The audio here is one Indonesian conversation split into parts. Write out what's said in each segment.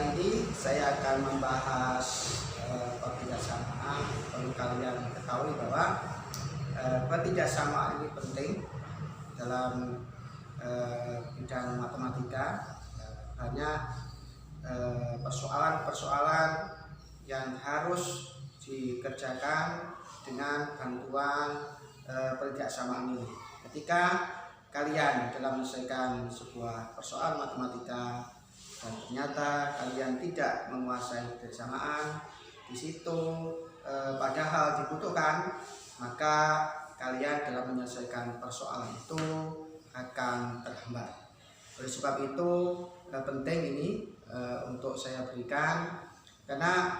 kali ini saya akan membahas ketidaksamaan. Perlu kalian ketahui bahwa ketidaksamaan ini penting dalam bidang matematika. Banyak persoalan-persoalan yang harus dikerjakan dengan bantuan ketidaksamaan ini. Ketika kalian dalam menyelesaikan sebuah persoalan matematika dan ternyata kalian tidak menguasai ketidaksamaan, di situ padahal dibutuhkan, maka kalian dalam menyelesaikan persoalan itu akan terhambat. Oleh sebab itu penting ini untuk saya berikan, karena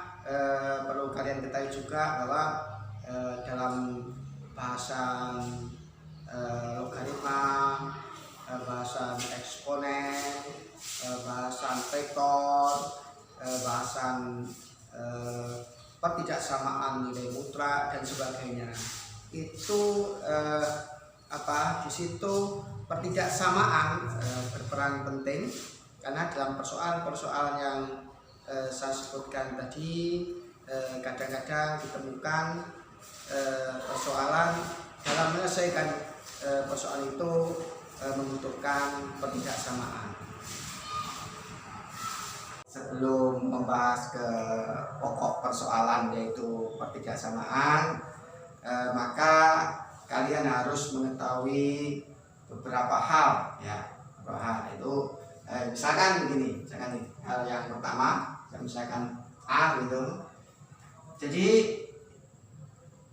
perlu kalian ketahui juga bahwa dalam bahasan logaritma, bahasan eksponen, bahasan vektor, bahasan pertidaksamaan nilai mutlak dan sebagainya, itu di situ pertidaksamaan berperan penting, karena dalam persoalan-persoalan yang saya sebutkan tadi kadang-kadang ditemukan persoalan dalam menyelesaikan persoalan itu membutuhkan pertidaksamaan. Sebelum membahas ke pokok persoalan yaitu pertidaksamaan, maka kalian harus mengetahui beberapa hal, ya. Beberapa hal itu misalkan begini, misalkan nih, hal yang pertama, misalkan A gitu. Jadi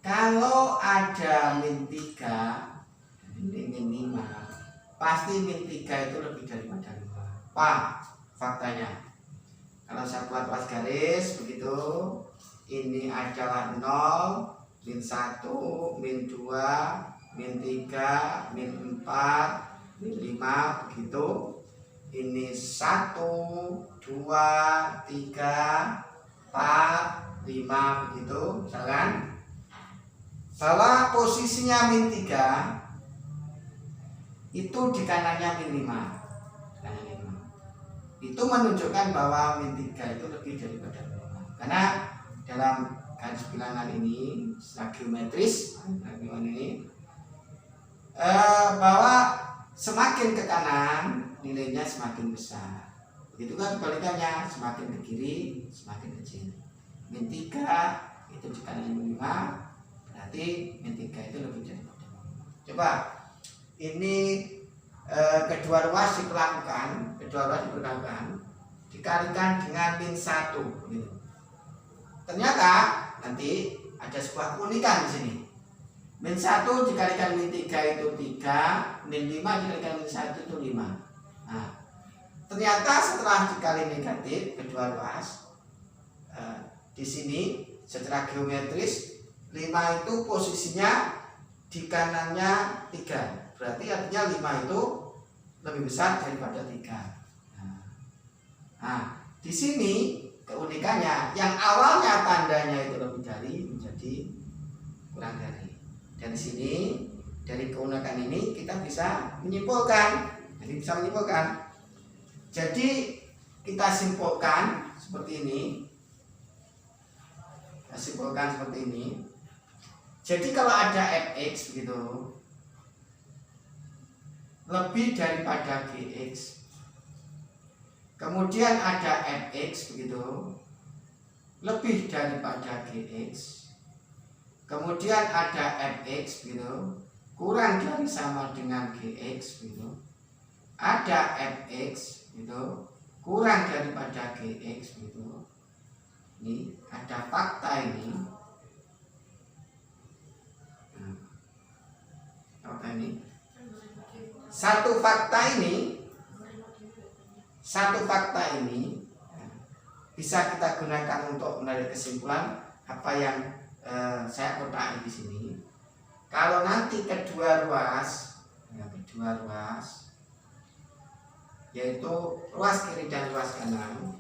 kalau ada min 3, min 5, pasti min 3 itu lebih daripada 5. Apa faktanya? Kalau saya buat atas garis begitu, ini adalah 0, min 1, min 2, min 3, min 4, min 5 begitu. Ini 1, 2, 3, 4, 5 begitu, misalkan. Bahwa posisinya min 3 itu di kanannya min 5. Itu menunjukkan bahwa min 3 itu lebih daripada 5. Karena dalam garis bilangan ini secara geometris ini bahwa semakin ke kanan nilainya semakin besar. Begitu kan kebalikannya, semakin ke kiri semakin kecil. Min 3 itu di kanannya min 5, berarti min 3 itu lebih dari 5. Coba ini kedua ruas diperlakukan, dikalikan dengan min 1 gitu. Ternyata nanti ada sebuah keunikan di sini. Min 1 dikalikan min 3 itu 3, min 5 dikalikan min 1 itu 5. Nah, ternyata setelah dikali negatif kedua ruas, di sini secara geometris 5 itu posisinya di kanannya 3. Berarti artinya 5 itu lebih besar daripada 3. Nah, di sini keunikannya yang awalnya tandanya itu lebih dari menjadi kurang dari. Dan di sini dari keunikan ini kita bisa menyimpulkan. Jadi kita simpulkan seperti ini. Jadi kalau ada fx begitu lebih daripada gx, kemudian ada fx begitu lebih daripada gx, kemudian ada fx begitu kurang dari sama dengan gx begitu, ada fx begitu kurang daripada gx begitu. Ini ada fakta ini. Satu fakta ini bisa kita gunakan untuk menarik kesimpulan apa yang saya kotak di sini. Kalau nanti kedua ruas yaitu ruas kiri dan ruas kanan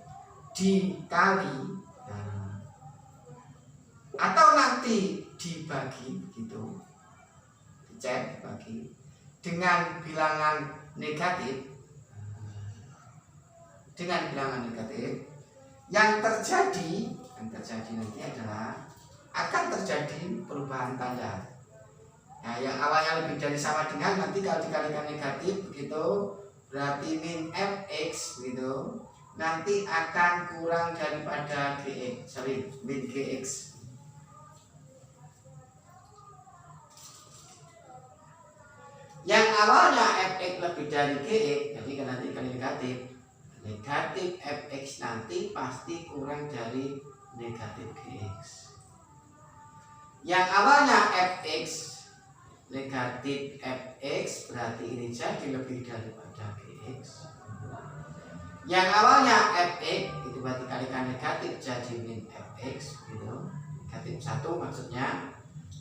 dikali atau nanti dibagi gitu, dibagi dengan bilangan negatif, Yang terjadi nanti adalah akan terjadi perubahan tanda. Nah, yang awalnya lebih dari sama dengan, nanti kalau dikalikan negatif begitu, berarti min fx gitu, nanti akan kurang daripada min gx. Yang awalnya fx lebih dari gx, jadi kan nanti kali negatif fx nanti pasti kurang dari negatif gx. Yang awalnya fx negatif fx, berarti ini jadi lebih daripada gx. Yang awalnya fx itu berarti kalikan negatif jadi min fx gitu, negatif 1 maksudnya.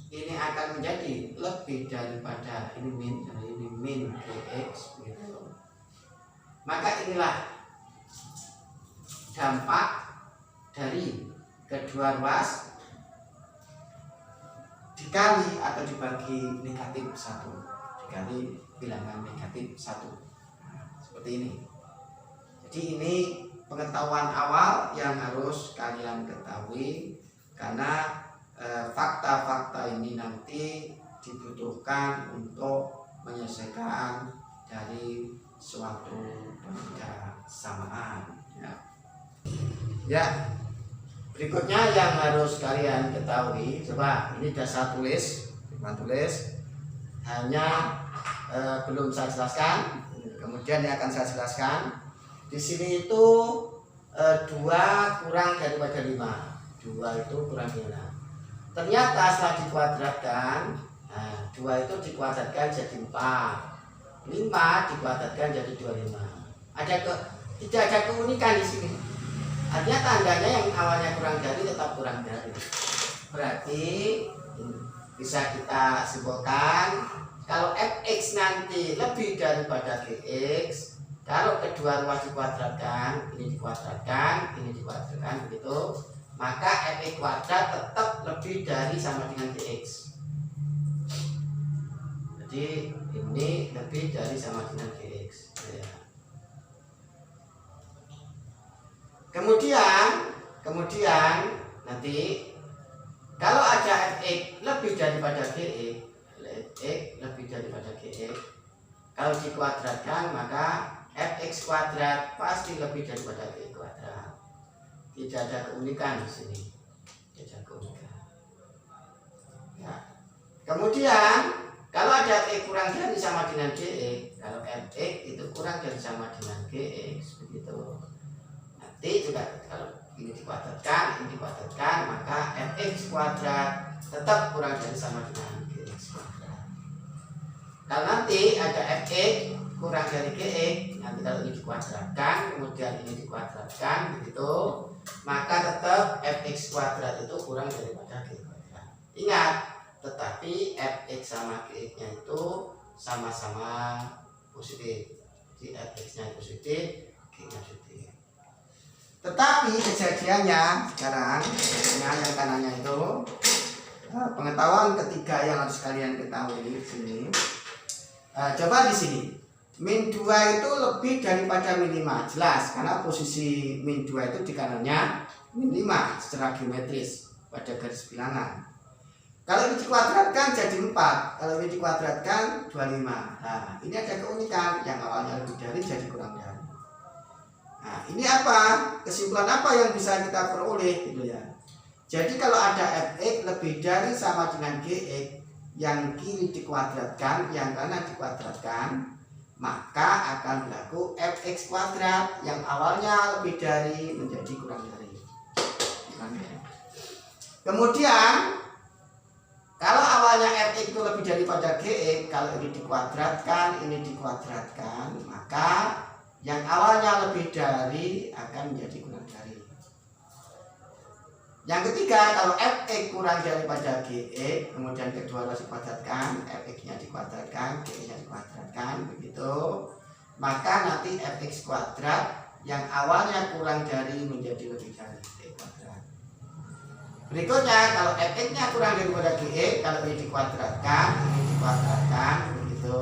Ini akan menjadi lebih daripada ini min, jadi ini min gx gitu. Maka inilah dampak dari kedua ruas dikali atau dibagi negatif 1, dikali bilangan negatif 1. Nah, seperti ini. Jadi ini pengetahuan awal yang harus kalian ketahui, karena fakta-fakta ini nanti dibutuhkan untuk menyelesaikan dari suatu persamaan. Ya, berikutnya yang harus kalian ketahui, coba ini sudah saya tulis, hanya belum saya jelaskan, kemudian yang akan saya jelaskan. Di sini itu 2 kurang daripada 5, 2 itu kurang 5. Ternyata setelah dikuadratkan, 2 itu dikuadratkan jadi 4, 5 dikuadratkan jadi 25. Tidak ada keunikan di sini. Artinya tandanya yang awalnya kurang dari tetap kurang dari. Berarti bisa kita simpulkan kalau fx nanti lebih daripada gx, kalau kedua ruas dikuadratkan, ini dikuadratkan, ini dikuadratkan begitu, maka fx kuadrat tetap lebih dari sama dengan gx. Jadi ini lebih dari sama dengan gx. Ya. Kemudian nanti kalau ada fx lebih daripada gx, kalau dikuadratkan maka fx kuadrat pasti lebih daripada gx kuadrat. Tidak ada keunikan di sini. Tidak ada keunikan. Ya. Kemudian kalau ada fx kurang dari sama dengan gx, kalau fx itu kurang dari sama dengan gx begitu. Nanti juga kalau ini dikuadratkan, maka fx kuadrat tetap kurang dari sama dengan gx kuadrat. Kalau nanti ada fx kurang dari gx, nanti kalau ini dikuadratkan, kemudian ini dikuadratkan begitu, maka tetap fx kuadrat itu kurang daripada gx kuadrat. Ingat, tetapi fx sama gx nya itu sama-sama positif. Jadi fx nya positif, g nya positif. Tetapi kejadiannya sekarang yang kanannya itu pengetahuan ketiga yang harus kalian ketahui di sini. Coba di sini min 2 itu lebih daripada min 5, jelas karena posisi min 2 itu di kanannya min 5 secara geometris pada garis bilangan. Kalau ini dikuadratkan jadi 4, kalau ini dikuadratkan 25. Nah, ini ada keunikan, yang awalnya lebih dari jadi kurang dari. Nah, ini apa? Kesimpulan apa yang bisa kita peroleh gitu ya. Jadi kalau ada fx lebih dari sama dengan gx, yang kiri dikuadratkan, yang kanan dikuadratkan, maka akan berlaku fx kuadrat yang awalnya lebih dari menjadi kurang dari. Kemudian kalau awalnya fx itu lebih daripada gx, kalau ini dikuadratkan, maka yang awalnya lebih dari akan menjadi kurang dari. Yang ketiga, kalau fx kurang daripada gx, kemudian kedua harus dikuadratkan, fx-nya dikuadratkan, gx-nya dikuadratkan, begitu, maka nanti fx kuadrat yang awalnya kurang dari menjadi lebih dari gx kuadrat. Berikutnya, kalau fx-nya kurang daripada gx, kalau ini dikuadratkan, begitu,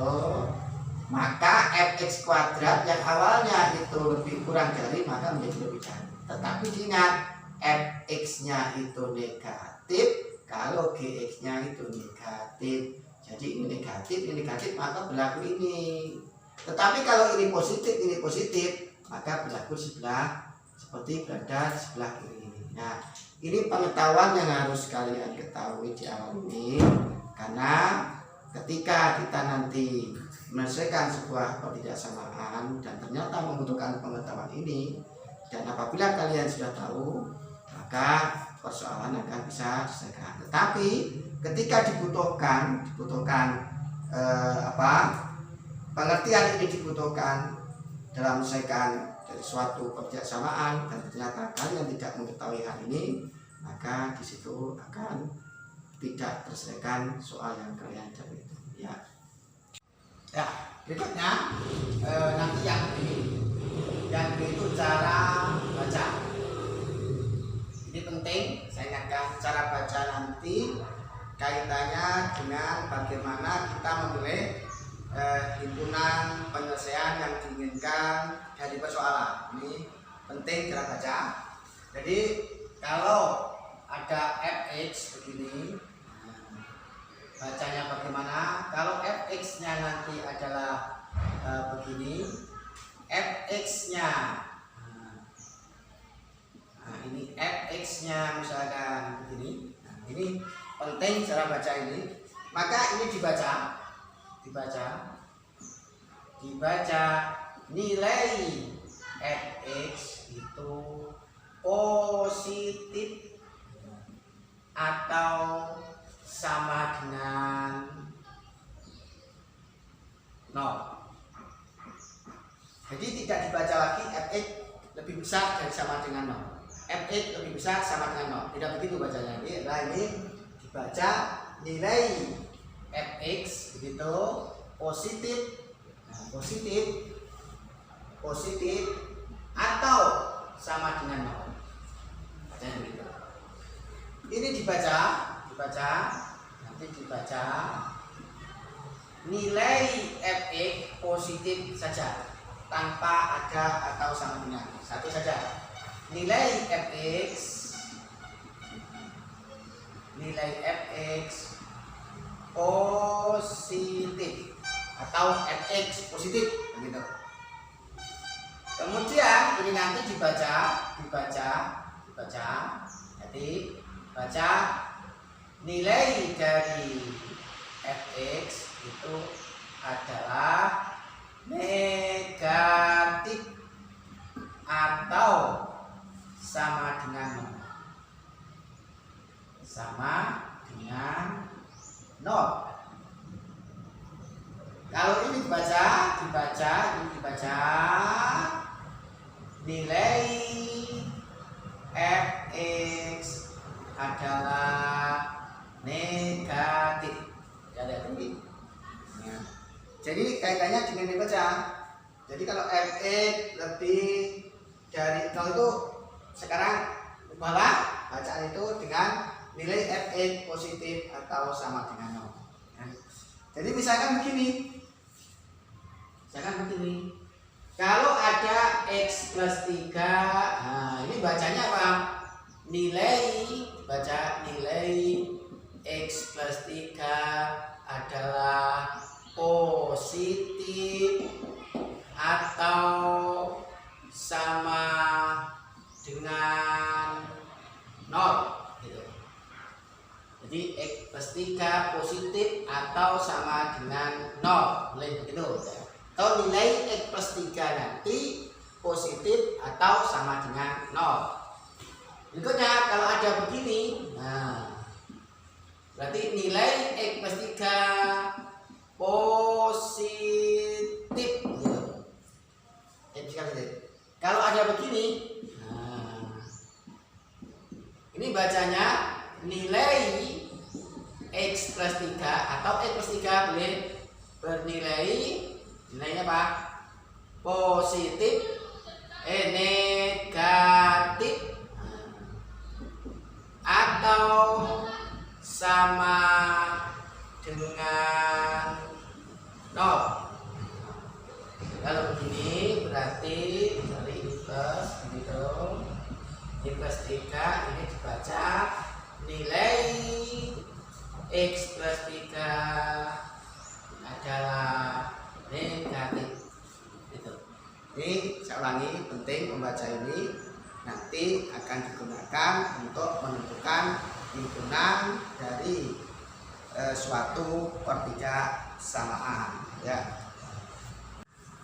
maka fx kuadrat yang awalnya itu lebih kurang dari maka menjadi lebih dari. Tetapi diingat, fx-nya itu negatif kalau gx-nya itu negatif. Jadi ini negatif, maka berlaku ini. Tetapi kalau ini positif, maka berlaku sebelah seperti berada di sebelah kiri ini. Nah, ini pengetahuan yang harus kalian ketahui di awal ini, karena ketika kita nanti menyelesaikan sebuah ketidaksamaan dan ternyata membutuhkan pengetahuan ini, dan apabila kalian sudah tahu, maka persoalan akan bisa diselesaikan. Tetapi ketika dibutuhkan pengertian ini dibutuhkan dalam menyelesaikan dari suatu ketidaksamaan dan ternyata kalian tidak mengetahui hal ini, maka di situ akan tidak terselesaikan soal yang kalian jawab itu. Ya, berikutnya nanti yang B itu cara baca. Ini penting, saya ingatkan, cara baca nanti kaitannya dengan bagaimana kita memilih himpunan penyelesaian yang diinginkan dari persoalan. Ini penting cara baca. Jadi kalau ada fx begini, bacanya bagaimana? Kalau fx-nya nanti adalah begini, fx-nya, nah ini fx-nya misalkan begini. Nah, ini penting cara baca ini. Maka ini dibaca nilai fx itu positif atau sama dengan 0. Jadi tidak dibaca lagi fx lebih besar dari sama dengan 0. fx lebih besar sama dengan 0. Tidak begitu bacanya. Ini dibaca nilai fx begitu positif, positif atau sama dengan 0. Bacanya begitu. Ini dibaca nilai fx positif saja tanpa ada atau sama dengan satu saja. Nilai fx positif atau fx positif begitu. Kemudian ini nanti dibaca. Jadi baca nilai dari fx itu adalah negatif atau sama dengan 0. Kalau ini dibaca nilai fx adalah negatif. Jadi kaitannya dengan dibaca. Jadi kalau fx lebih dari 0 itu sekarang ubahlah bacaan itu dengan nilai fx positif atau sama dengan 0. Jadi misalkan begini. Kalau ada x plus 3, nah ini bacanya apa? Nilai x plus 3 adalah positif atau sama dengan 0 gitu. Jadi x plus 3 positif atau sama dengan 0, boleh begitu. Atau nilai x plus 3 nanti positif atau sama dengan 0. Berikutnya kalau ada begini, nah berarti nilai x plus 3 positif gitu. Kalau ada begini, nah ini bacanya nilai x plus 3 atau x plus 3 boleh bernilai nilainya apa? Positif, negatif atau sama dengan 0. Kalau begini berarti dari plus begitu. I plus 3 ini dibaca nilai X plus 3 adalah negatif. Itu. Ini saya ulangi, penting membaca ini nanti akan digunakan untuk menentukan himpunan dari suatu pertidaksamaan.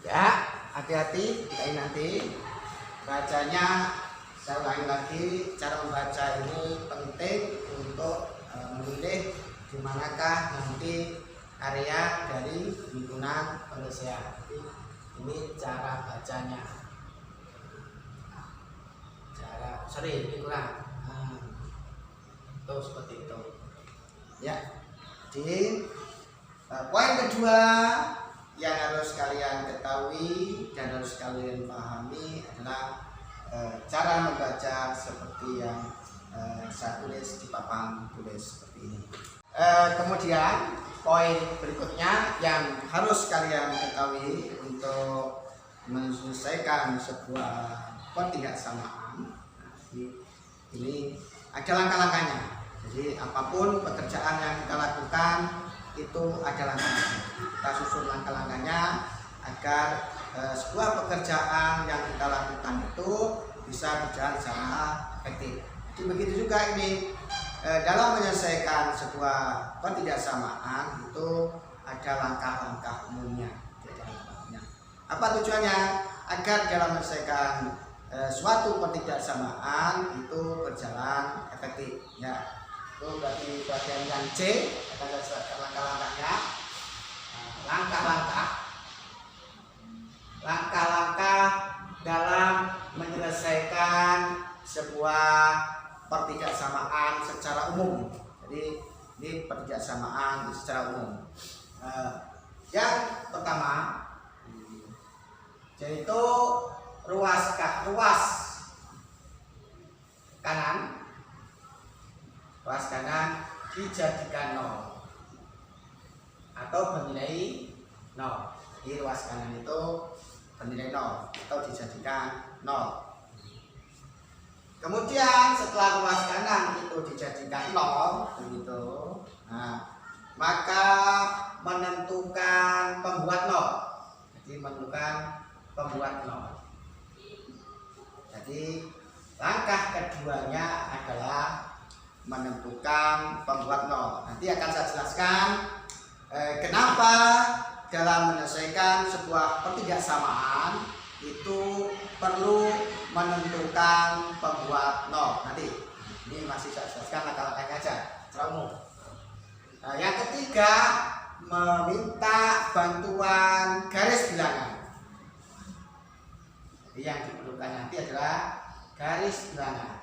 Ya, hati-hati jika ini nanti bacanya. Saya ulangi lagi, cara membaca ini penting untuk memilih di manakah nanti area dari himpunan penyelesaian. Ini cara bacanya. Ini kurang. Itu seperti itu. Ya. Jadi poin kedua yang harus kalian ketahui dan harus kalian pahami adalah cara membaca seperti yang saya tulis di papan tulis seperti ini. Kemudian poin berikutnya yang harus kalian ketahui untuk menyelesaikan sebuah pertidaksamaan. Ini ada langkah-langkahnya. Jadi apapun pekerjaan yang kita lakukan itu ada langkah-langkahnya. Kita susun langkah-langkahnya agar sebuah pekerjaan yang kita lakukan itu bisa berjalan secara efektif. Jadi begitu juga ini dalam menyelesaikan sebuah pertidaksamaan itu ada langkah-langkah umumnya. Apa tujuannya? Agar dalam menyelesaikan suatu pertidaksamaan itu berjalan efektif. Ya, itu berarti bagian yang C akan saya jelaskan langkah-langkahnya. Langkah-langkah dalam menyelesaikan sebuah pertidaksamaan secara umum. Jadi ini pertidaksamaan secara umum. Yang pertama yaitu ruas kanan dijadikan 0 atau bernilai 0. Di ruas kanan itu bernilai 0 atau dijadikan 0. Kemudian setelah ruas kanan itu dijadikan 0 begitu, maka menentukan pembuat 0. Jadi menentukan pembuat 0. Jadi langkah keduanya adalah menentukan pembuat 0. Nanti akan saya jelaskan kenapa dalam menyelesaikan sebuah pertidaksamaan itu perlu menentukan pembuat 0. Nanti ini masih saya jelaskan langkah-langkahnya aja secara umum. Yang ketiga, meminta bantuan garis bilangan. Yang diperlukan nanti adalah garis bilangan.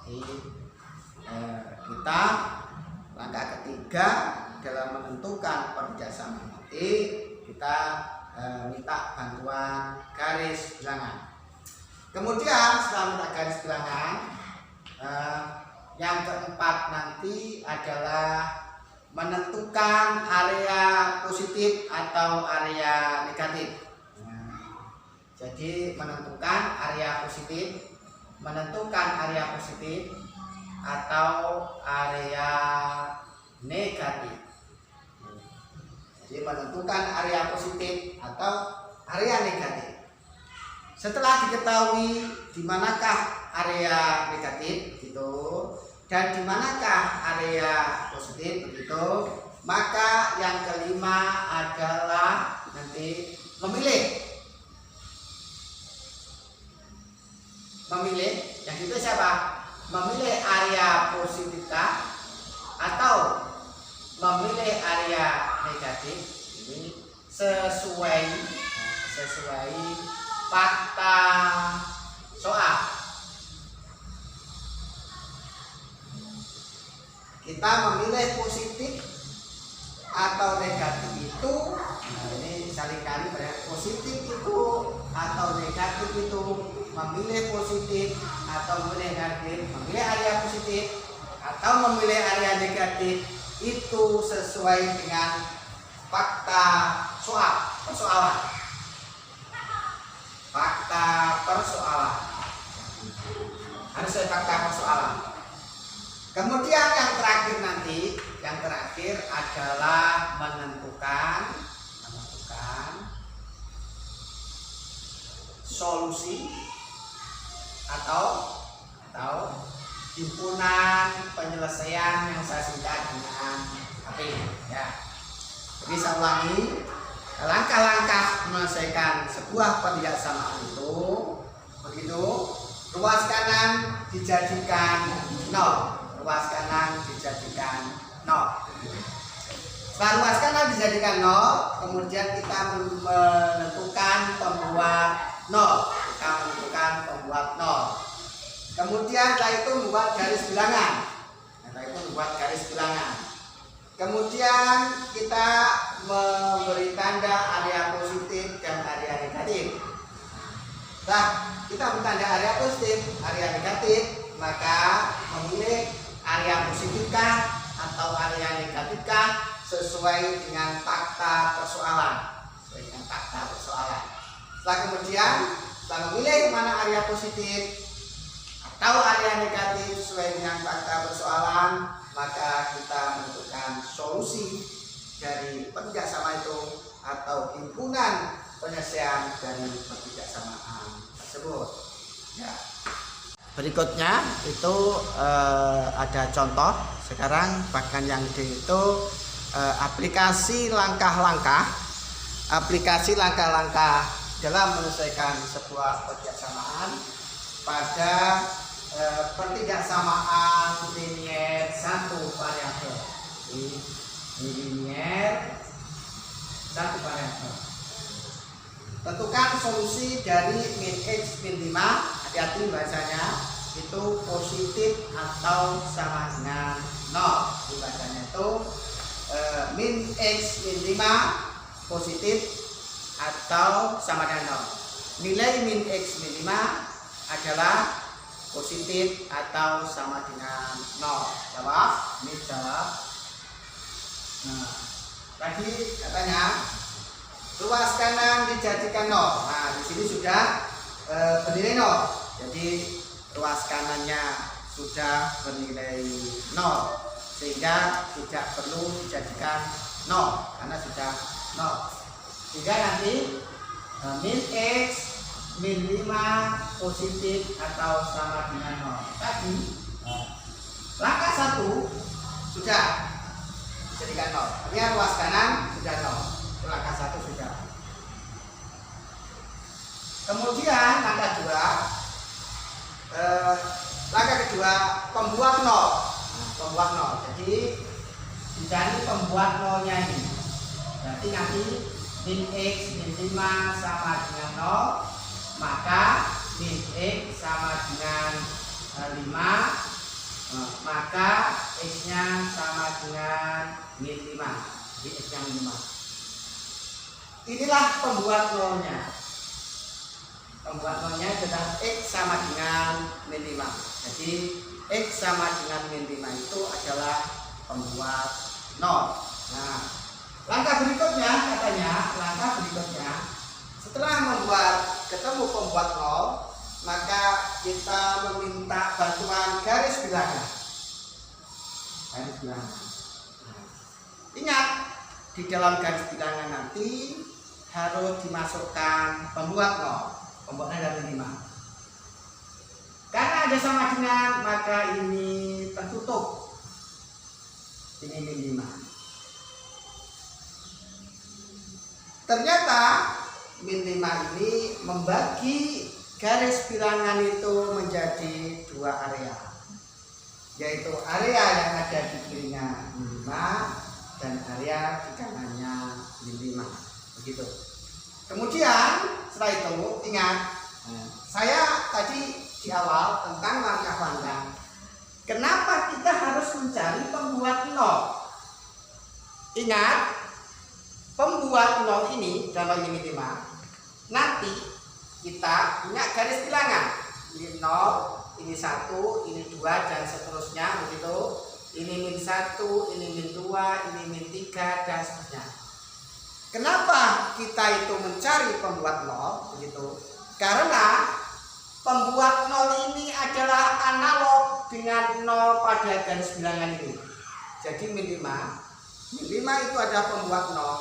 Jadi kita langkah ketiga dalam menentukan pertidaksamaan nanti kita minta bantuan garis bilangan. Kemudian setelah minta garis bilangan, yang keempat nanti adalah menentukan area positif atau area negatif. Jadi menentukan area positif atau area negatif. Jadi menentukan area positif atau area negatif. Setelah diketahui di manakah area negatif gitu dan di manakah area positif begitu, maka yang kelima adalah nanti memilih. Yang itu siapa? Memilih area positifkah atau memilih area negatif. Ini sesuai fakta soal. Kita memilih positif atau negatif itu, ini seringkali positif itu atau negatif itu, memilih positif atau memilih negatif, memilih area positif atau memilih area negatif itu sesuai dengan fakta persoalan. fakta persoalan. Harus sesuai fakta persoalan. Kemudian yang terakhir adalah menentukan solusi atau himpunan penyelesaian yang saya singkat dengan HP ya. Jadi saya ulangi, langkah-langkah menyelesaikan sebuah pertikaisamaan itu begitu. Ruas kanan dijadikan 0. Ruas kanan dijadikan 0. Setelah ruas kanan dijadikan 0, kemudian kita menentukan pembuat 0. Kemudian setelah itu membuat garis bilangan. Kemudian kita memberi tanda area positif dan area negatif. Nah, kita bertanda area positif, area negatif, maka memilih area positifkah atau area negatifkah sesuai dengan fakta persoalan. Setelah memilih mana area positif atau area negatif sesuai dengan fakta persoalan, maka kita menentukan solusi dari pertikaisamaan itu atau himpunan penyelesaian dari pertikaisamaan tersebut. Ya. Berikutnya itu ada contoh. Sekarang bagian yang D itu aplikasi langkah-langkah dalam menyelesaikan sebuah pertikaisamaan pada pertikaisamaan linier satu variabel. Linier satu variabel. Tentukan solusi dari min x min 5. Hati-hati bahasanya, itu positif atau sama dengan 0. Bahasanya itu min x min 5 positif atau sama dengan 0. Nilai min x min 5 adalah positif atau sama dengan 0. Jawab. Nah, tadi katanya ruas kanan dijadikan 0. Nah, di sini sudah bernilai 0. Jadi ruas kanannya sudah bernilai 0, sehingga tidak perlu dijadikan 0 karena sudah 0. Sehingga nanti min x min 5 positif atau sama dengan 0. Tadi langkah 1 sudah dijadikan 0. Artinya ruas kanan sudah 0. Langkah 1 sudah. Kemudian langkah kedua pembuat 0. Jadi dicari pembuat 0-nya ini. Berarti nanti min x min 5 sama dengan 0, maka min x sama dengan 5, maka x-nya sama dengan min 5. Jadi x-nya min 5. Inilah pembuat 0-nya. Pembuat 0-nya adalah x sama dengan min 5. Jadi x sama dengan min 5 itu adalah pembuat 0. Nah, langkah berikutnya setelah ketemu pembuat 0, maka kita meminta bantuan garis bilangan. Ingat, di dalam garis bilangan nanti harus dimasukkan pembuat 0. Pembuatnya dari 5. Karena ada sama dengan, maka ini tertutup. Ini min 5. Ternyata min 5 ini membagi garis bilangan itu menjadi 2 area, yaitu area yang ada di kirinya min 5 dan area di kanannya min 5. Begitu. Kemudian setelah itu ingat, saya tadi di awal tentang langkah-langkah. Kenapa kita harus mencari pembuat 0? Ingat, pembuat 0 ini dalam ini 5. Nanti kita punya garis bilangan. Ini 0, ini 1, ini 2 dan seterusnya begitu. Ini min 1, ini min 2, ini min 3 dan seterusnya. Kenapa kita itu mencari pembuat 0 begitu? Karena pembuat 0 ini adalah analog dengan 0 pada garis bilangan ini. Jadi min 5 itu adalah pembuat 0.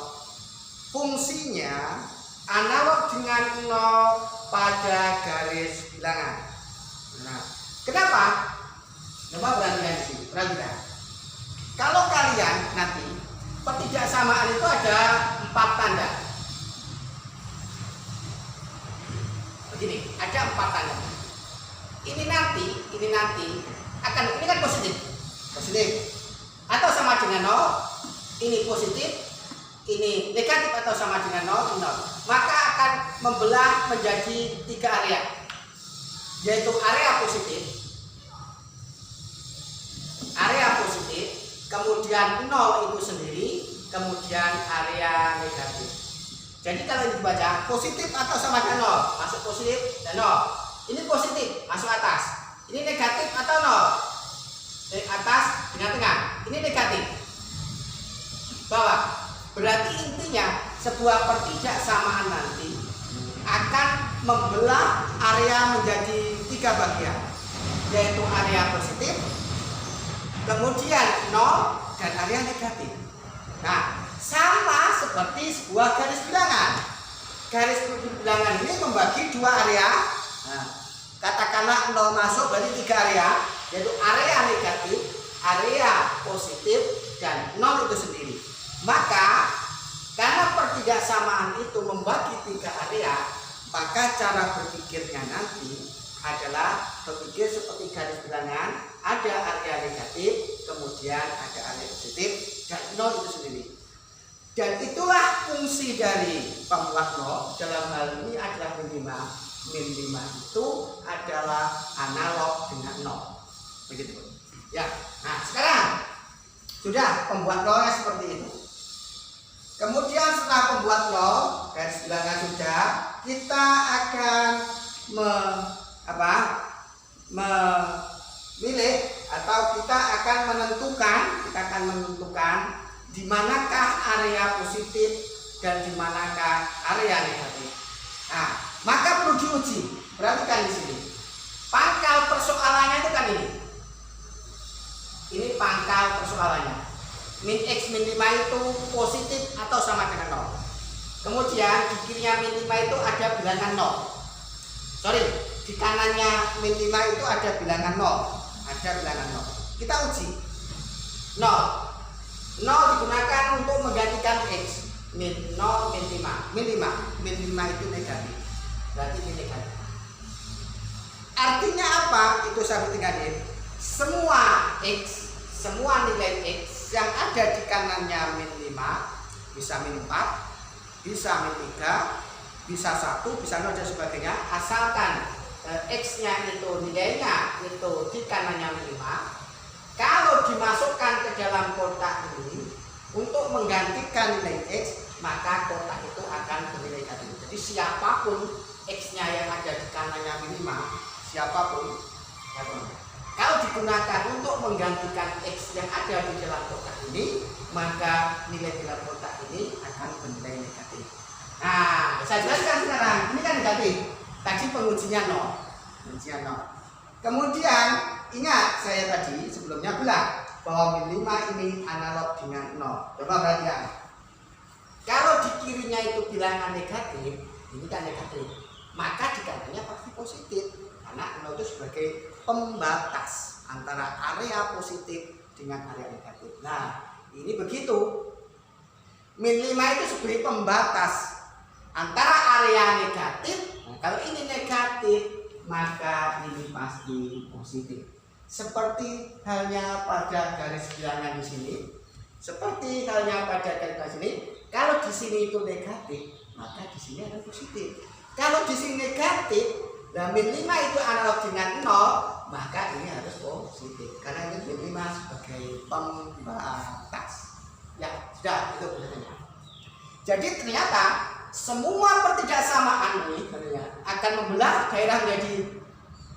Fungsinya analog dengan 0 pada garis bilangan. Nah, kenapa? Coba perhatikan di sini. Perhatikan. Kalau kalian nanti ketidaksamaan itu ada 4 tanda. Begini, ada 4 tanda. Ini nanti akan, ini kan positif atau sama dengan 0, ini positif, ini negatif atau sama dengan 0, maka akan membelah menjadi 3 area, yaitu area positif, kemudian 0 itu sendiri, kemudian area negatif. Jadi kalau ini dibaca positif atau sama dengan 0, masuk positif dan 0. Ini positif, masuk atas. Ini negatif atau 0, atas dengan tengah. Ini negatif, bawah. Berarti intinya sebuah pertidaksamaan nanti akan membelah area menjadi 3 bagian, yaitu area positif, kemudian 0, dan area negatif. Nah, sama seperti sebuah garis bilangan. Garis bilangan ini membagi 2 area. Nah, katakanlah 0 masuk berarti 3 area, yaitu area negatif, area positif, dan 0 itu sendiri. Maka karena pertidaksamaan itu membagi 3 area, maka cara berpikirnya nanti adalah berpikir seperti garis bilangan, ada area negatif, kemudian ada area positif, dan 0 itu sendiri. Dan itulah fungsi dari pembuat 0 dalam hal ini adalah min 5. Min 5 itu adalah analog dengan 0. Begitu. Ya. Nah, sekarang sudah pembuat 0-nya seperti itu. Kemudian setelah pembuat 0, garis bilangan sudah, kita akan memilih atau kita akan menentukan di manakah area positif dan di manakah area negatif. Nah, maka perlu diuji. Perhatikan di sini. Pangkal persoalannya itu kan ini. Ini pangkal persoalannya. Min X min 5 itu positif atau sama dengan 0. Kemudian di kirinya min 5 itu ada bilangan 0. Di kanannya min 5 itu ada bilangan 0. Ada bilangan 0. Kita uji. 0 digunakan untuk menggantikan X. Min 0, min 5. Min 5 itu negatif. Berarti ini negatif. Artinya apa? Itu sahabat tinggalin. Semua nilai X yang ada di kanannya min 5, bisa min 4, bisa min 3, bisa 1, bisa 0 dan sebagainya, asalkan X-nya itu nilainya itu di kanannya min 5. Kalau dimasukkan ke dalam kotak ini untuk menggantikan nilai X, maka kotak itu akan bernilai negatif. Jadi siapapun X-nya yang ada di kanannya min 5, siapapun, kalau digunakan untuk menggantikan X yang ada di dalam kotak ini, maka nilai dalam kotak ini akan bernilai negatif. Nah, saya jelaskan sekarang. Ini kan negatif. Tadi pengujinya 0. Kemudian ingat saya tadi sebelumnya bilang bahwa min 5 ini analog dengan 0. Coba perhatikan. Kalau di kirinya itu bilangan negatif, ini kan negatif, maka di kanannya pasti positif. Karena 0 itu sebagai pembatas antara area positif dengan area negatif. Nah, ini begitu. Min 5 itu sebagai pembatas antara area negatif. Nah, kalau ini negatif, maka ini pasti positif. Seperti halnya pada garis bilangan di sini. Kalau di sini itu negatif, maka di sini ada positif. Kalau di sini negatif, nah min 5 itu analog dengan 0, maka ini harus positif. Karena ini min 5 sebagai pembatas. Ya, sudah itu penjelasannya. Jadi ternyata semua pertidaksamaan ini akan membelah daerah menjadi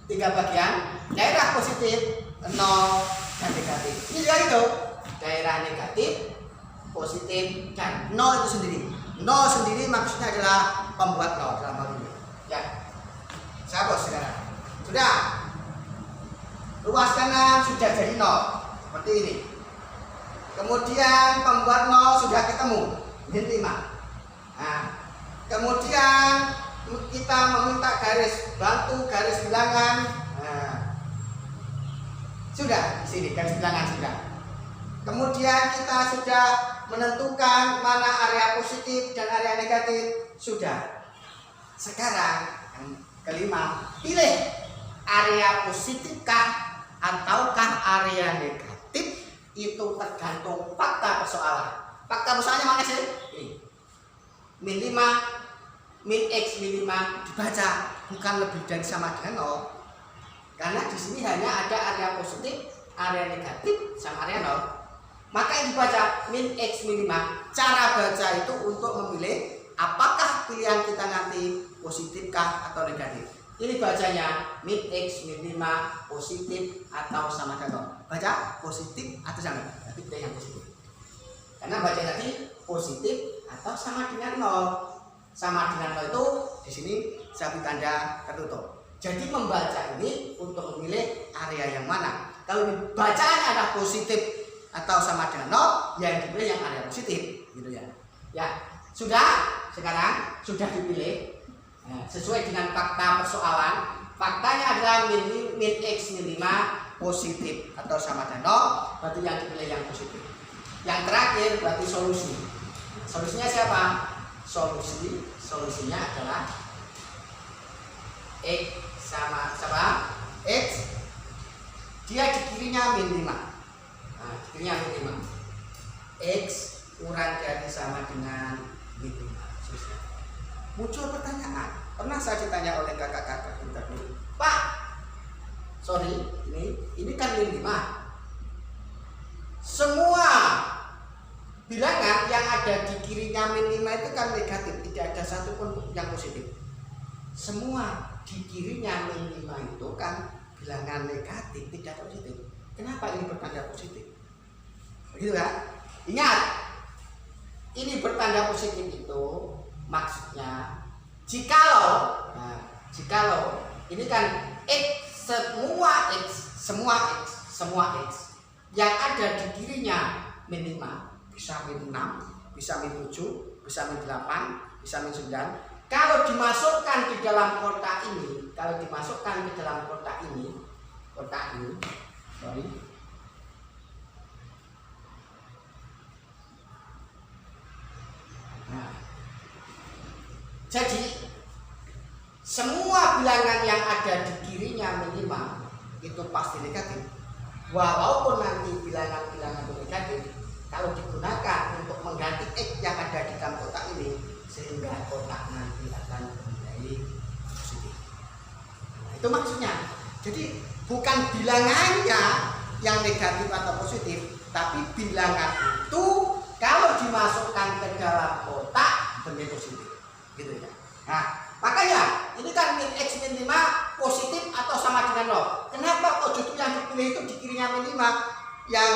3 bagian. Daerah positif, 0, dan negatif. Ini juga itu. Daerah negatif, positif, dan 0 itu sendiri. 0 sendiri maksudnya adalah pembuat 0 dalam hal ini. Ya. Saya hapus sekarang. Sudah. Ruas kanan sudah jadi 0. Seperti ini. Kemudian pembuat 0 sudah ketemu. Min 5. Nah, kemudian kita meminta bantu garis bilangan. Nah, sudah di sini garis bilangan sudah. Kemudian kita sudah menentukan mana area positif dan area negatif. Sudah. Sekarang yang kelima, pilih area positifkah ataukah area negatif. Itu tergantung fakta persoalan. Fakta persoalannya mana sih? Ini. Min 5, min X min 5 dibaca, bukan lebih dari sama dengan 0. Karena di sini hanya ada area positif, area negatif, sama area 0. Maka yang dibaca min X min 5. Cara baca itu untuk memilih apakah pilihan kita nanti positifkah atau negatif. Ini bacanya min X min 5 positif atau sama dengan 0. Baca positif atau sama, tapi pilih yang positif. Karena baca tadi positif atau sama dengan 0. Sama dengan 0 itu di sini saya beri tanda tertutup. Jadi membaca ini untuk memilih area yang mana. Kalau bacaan ada positif atau sama dengan 0, yang dipilih yang area positif, gitu ya. Ya, sudah. Sekarang sudah dipilih. Nah, sesuai dengan fakta persoalan. Faktanya adalah min X min 5 positif atau sama dengan 0, berarti yang dipilih yang positif. Yang terakhir berarti solusi. Solusinya siapa? Solusinya adalah X sama siapa? X. Dia di kirinya min 5. Nah, di kirinya min 5. X kurang dari sama dengan min 5. Muncul pertanyaan. Pernah saya ditanya oleh kakak-kakak kita dulu, Pak, sorry, ini kan min 5. Semua bilangan yang ada di kirinya min 5 itu kan negatif, tidak ada satupun yang positif. Semua di kirinya min 5 itu kan bilangan negatif, tidak positif. Kenapa ini bertanda positif? Begitu kan? Ingat, ini bertanda positif itu maksudnya jikalau ini kan semua X yang ada di kirinya min 5, bisa min 6, bisa min 7, bisa min 8, bisa min 9. Kalau dimasukkan di dalam kotak ini, sorry. Nah, jadi semua bilangan yang ada di kirinya min 5 itu pasti negatif. Walaupun nanti bilangan-bilangan negatif kalau digunakan untuk mengganti X yang ada di dalam kotak ini, sehingga kotak nanti akan menjadi positif. Nah, itu maksudnya. Jadi bukan bilangannya yang negatif atau positif, tapi bilangan itu kalau dimasukkan ke dalam kotak menjadi positif, gitu ya. Nah, makanya ini kan min X min 5 positif atau sama dengan 0. Kenapa kok justru yang dipilih itu di kirinya min 5 yang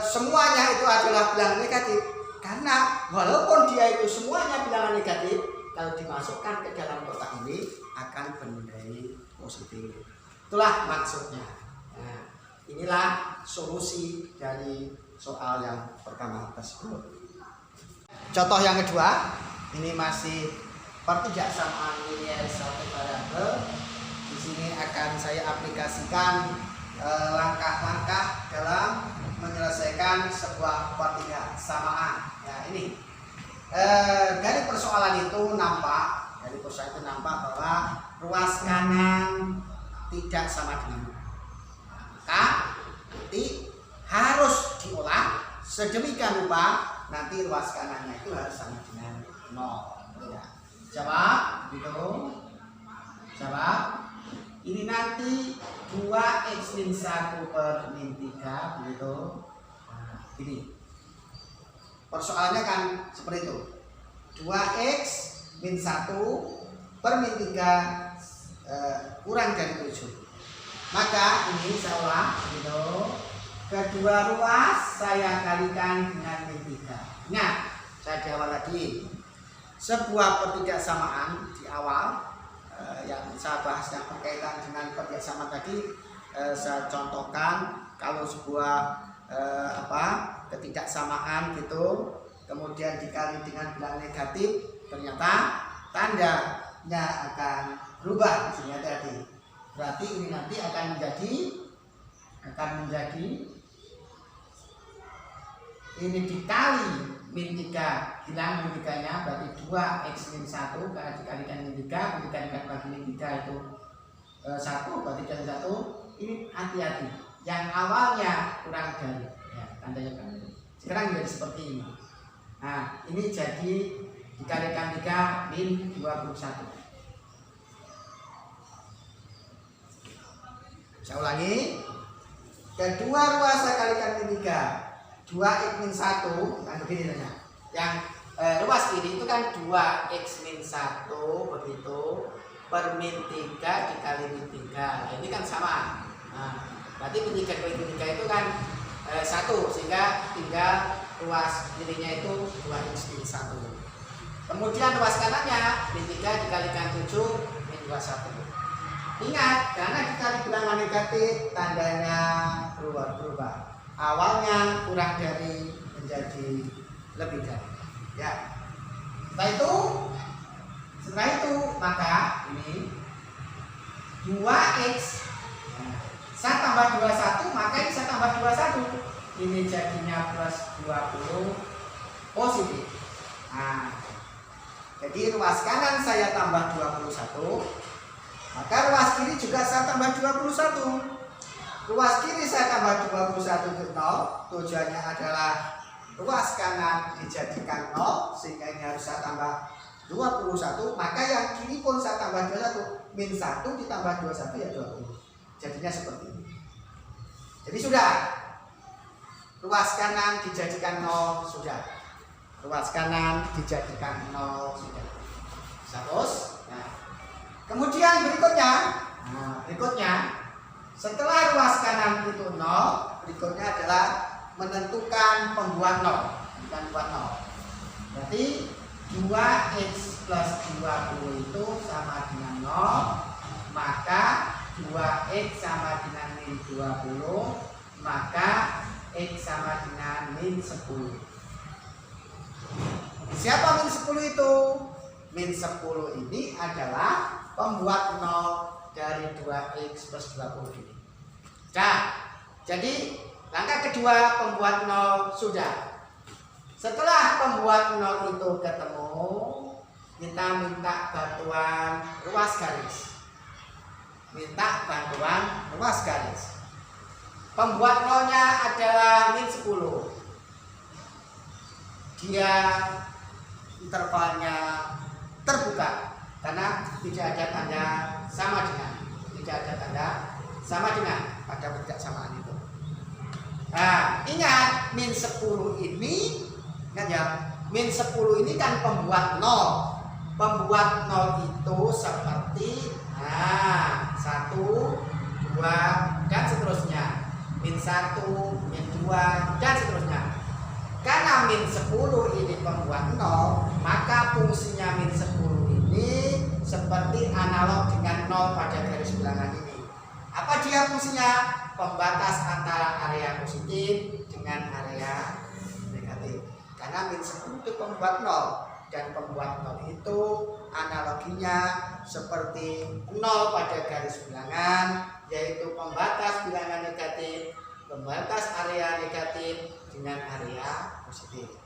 semuanya itu adalah bilangan negatif? Karena walaupun dia itu semuanya bilangan negatif, kalau dimasukkan ke dalam kotak ini akan menjadi positif. Itulah maksudnya. Nah, inilah solusi dari soal yang pertama tersebut. Contoh yang kedua, ini masih pertidaksamaan linear satu variabel. Di sini akan saya aplikasikan langkah-langkah dalam menyelesaikan sebuah pertidaksamaan. Ya, ini dari persoalan itu nampak, bahwa ruas kanan tidak sama dengan 0. Maka nanti harus diolah sedemikian rupa nanti ruas kanannya itu harus sama dengan 0. Ya. Jawab, gitu. Jawab. Ini nanti 2x min 1 per min 3, begitu. Nah, ini persoalannya kan seperti itu. 2x min 1 per min 3 kurang dari 7. Maka ini saya olah, gitu. Kedua ruas saya kalikan dengan min 3. Nah, saya jawab lagi. Sebuah pertidaksamaan di awal yang saya bahas yang berkaitan dengan kerjasama tadi, saya contohkan kalau sebuah ketidaksamaan gitu, kemudian dikali dengan bilangan negatif, ternyata tandanya akan berubah di sini tadi. Berarti ini nanti akan menjadi ini dikali min 3, bilang min 3 nya berarti 2x min 1 karena dikalikan min 3, dikalikan bagi min 3 itu 1, berarti dari 1. Ini hati-hati, yang awalnya kurang dari ya, tandanya kan sekarang menjadi seperti ini. Nah, ini jadi dikalikan 3 min 21. Saya ulangi, kedua ruas saya kalikan min 3, 2x min 1, nah begini saja. Yang ruas ini itu kan 2x min 1 begitu per min 3 dikali min 3. Nah, ini kan sama. Nah, berarti min 3 kali min 3 itu kan 1, sehingga tinggal ruas kirinya itu 2x min 1. Kemudian ruas kanannya min 3 dikalikan 7 min 21. Ingat, karena dikali bilangan negatif tandanya berubah. Awalnya kurang dari menjadi lebih dari. Ya. Setelah itu maka ini 2x, saya tambah 21, maka ini saya tambah 21. Ini jadinya plus 20 positif. Nah, jadi ruas kanan saya tambah 21, maka ruas kiri juga saya tambah 21. Ruas kiri saya tambah 21 ke 0. Tujuannya adalah ruas kanan dijadikan 0, sehingga ini harus saya tambah 21. Maka yang kiri pun saya tambah 21. Min 1 ditambah 21 ya 20. Jadinya seperti ini. Jadi sudah, ruas kanan dijadikan 0 sudah. Ruas kanan dijadikan 0 sudah. Terus, nah, kemudian berikutnya, setelah ruas kanan itu 0, berikutnya adalah menentukan pembuat 0. Berarti 2x plus 20 itu sama dengan 0, maka 2x sama dengan min 20, maka x sama dengan min 10. Siapa min 10 itu? Min 10 ini adalah pembuat 0 dari 2x plus 20 ini. Nah, jadi langkah kedua pembuat 0 sudah. Setelah pembuat 0 itu ketemu, kita minta bantuan ruas garis. Pembuat 0-nya adalah min 10. Dia intervalnya terbuka karena tidak ada tanda sama dengan pada persamaan itu. Nah, ingat min 10 ini, ingat ya, min 10 ini kan pembuat 0. Pembuat 0 itu seperti 1, 2 dan seterusnya. Min 1, min 2 dan seterusnya. Karena min 10 ini pembuat 0, maka fungsinya min 10 ini seperti analog dengan 0 pada garis bilangan ini. Apa dia fungsinya? Pembatas antara area positif dengan area negatif. Karena min 10 itu pembuat 0, dan pembuat 0 itu analoginya seperti 0 pada garis bilangan, yaitu pembatas bilangan negatif, pembatas area negatif dengan area positif.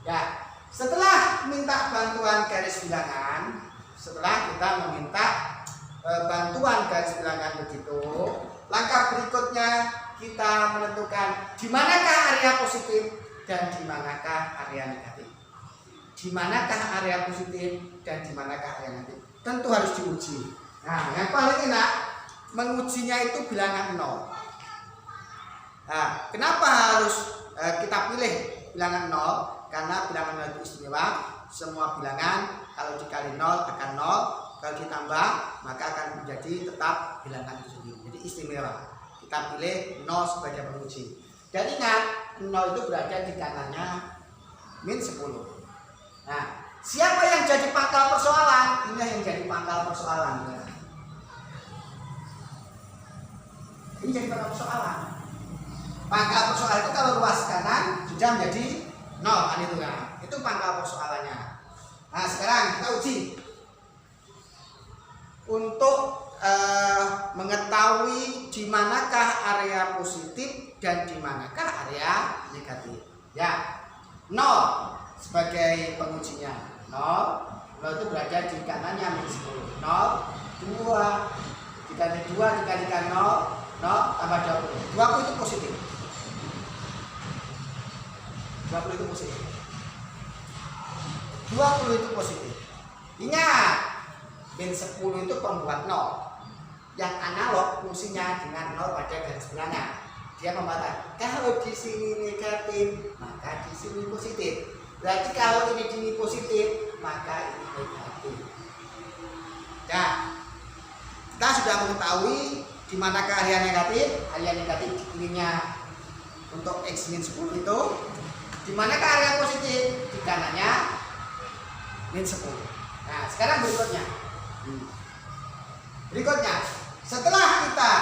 Ya, setelah minta bantuan garis bilangan, setelah kita meminta bantuan garis bilangan begitu, langkah berikutnya kita menentukan di manakah area positif dan di manakah area negatif. Di manakah area positif dan di manakah area negatif. Tentu harus diuji. Nah, yang paling enak mengujinya itu bilangan 0. Nah, kenapa harus kita pilih bilangan 0? Karena bilangan 0 itu istimewa. Semua bilangan kalau dikali 0 akan 0, kalau ditambah maka akan menjadi tetap bilangan itu sendiri. Jadi istimewa. Kita pilih 0 sebagai penguji. Dan ingat, 0 itu berada di kanannya min 10. Nah, siapa yang jadi pangkal persoalan. Inilah yang jadi pangkal persoalan. Ya. Ini jadi pangkal persoalan. Pangkal persoalan itu kalau ruas kanan sudah menjadi 0 kan itu kan. Itu pangkal persoalannya. Nah sekarang kita uji untuk mengetahui di manakah area positif dan di manakah area negatif. Ya, 0 sebagai pengujinya. 0 itu berada di kanannya -10. 0, 2 dikali 2 dikalikan 0, 0 tambah 20. 20 itu positif. 20 itu positif. 20 itu positif. Ingat, -10 itu pembuat 0. Yang analog fungsinya dengan 0 pada garis belakang. Dia membatas kalau di sini negatif, maka di sini positif. Berarti kalau ini di sini positif, maka ini negatif. Nah, kita sudah mengetahui di manakah area negatif. Area negatif di kirinya untuk X-10 itu. Di manakah area positif? Di kanannya -10. Nah, sekarang berikutnya. Setelah kita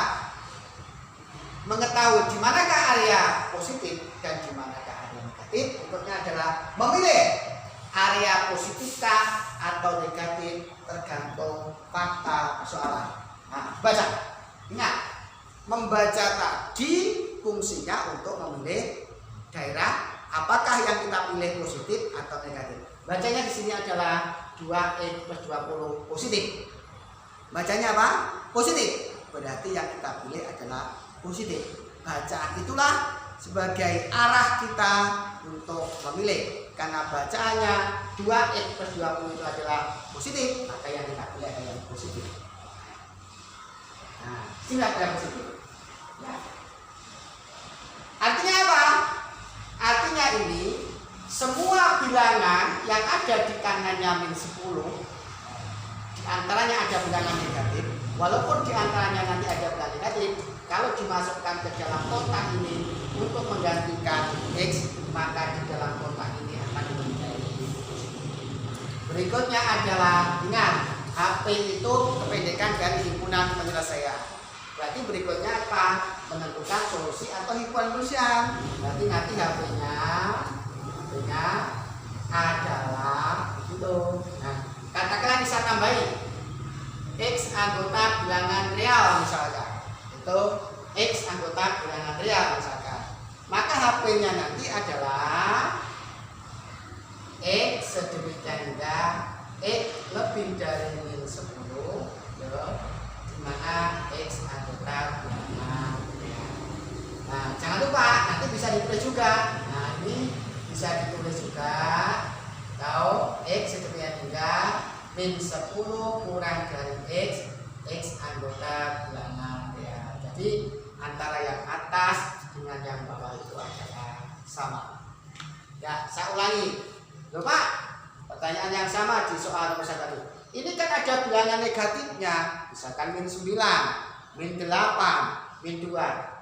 mengetahui di manakah area positif dan di manakah area negatif, berikutnya adalah memilih area positifkah atau negatif tergantung fakta persoalan. Nah, baca. Ingat, membaca tadi fungsinya untuk memilih daerah apakah yang kita pilih positif atau negatif. Bacanya di sini adalah 2x + 20 positif. Bacanya apa? Positif. Berarti yang kita pilih adalah positif. Bacaan itulah sebagai arah kita untuk memilih. Karena bacaannya 2x + 20 itu adalah positif, maka yang kita pilih adalah yang positif. Nah, sini adalah positif. Ya. Artinya apa? Artinya ini semua bilangan yang ada di kanannya -10, di antaranya ada bilangan negatif, walaupun di antaranya nanti ada bilangan negatif, kalau dimasukkan ke dalam kotak ini untuk menggantikan X, maka di dalam kotak ini akan menjadi positif. Berikutnya adalah, ingat, HP itu kependekan dari himpunan penyelesaian. Berarti berikutnya apa? Menentukan solusi atau himpunan penyelesaian. Berarti nanti HP-nya adalah itu. Nah, katakanlah bisa tambahin X anggota bilangan real misalkan. Itu X anggota bilangan real misalkan. Maka HP-nya nanti adalah X sedemikian hingga X lebih dari -10, ya, di mana X anggota bilangan real. Nah, jangan lupa nanti bisa ditulis juga. Nah, ini bisa ditulis juga, tahu X sedemikian hingga -10 kurang dari X anggota bilangan real. Jadi antara yang atas dengan yang bawah itu adalah sama. Ya, saya ulangi. Coba pertanyaan yang sama di soal nomor 1. Ini kan ada bilangan negatifnya, misalkan -9, -8, -2.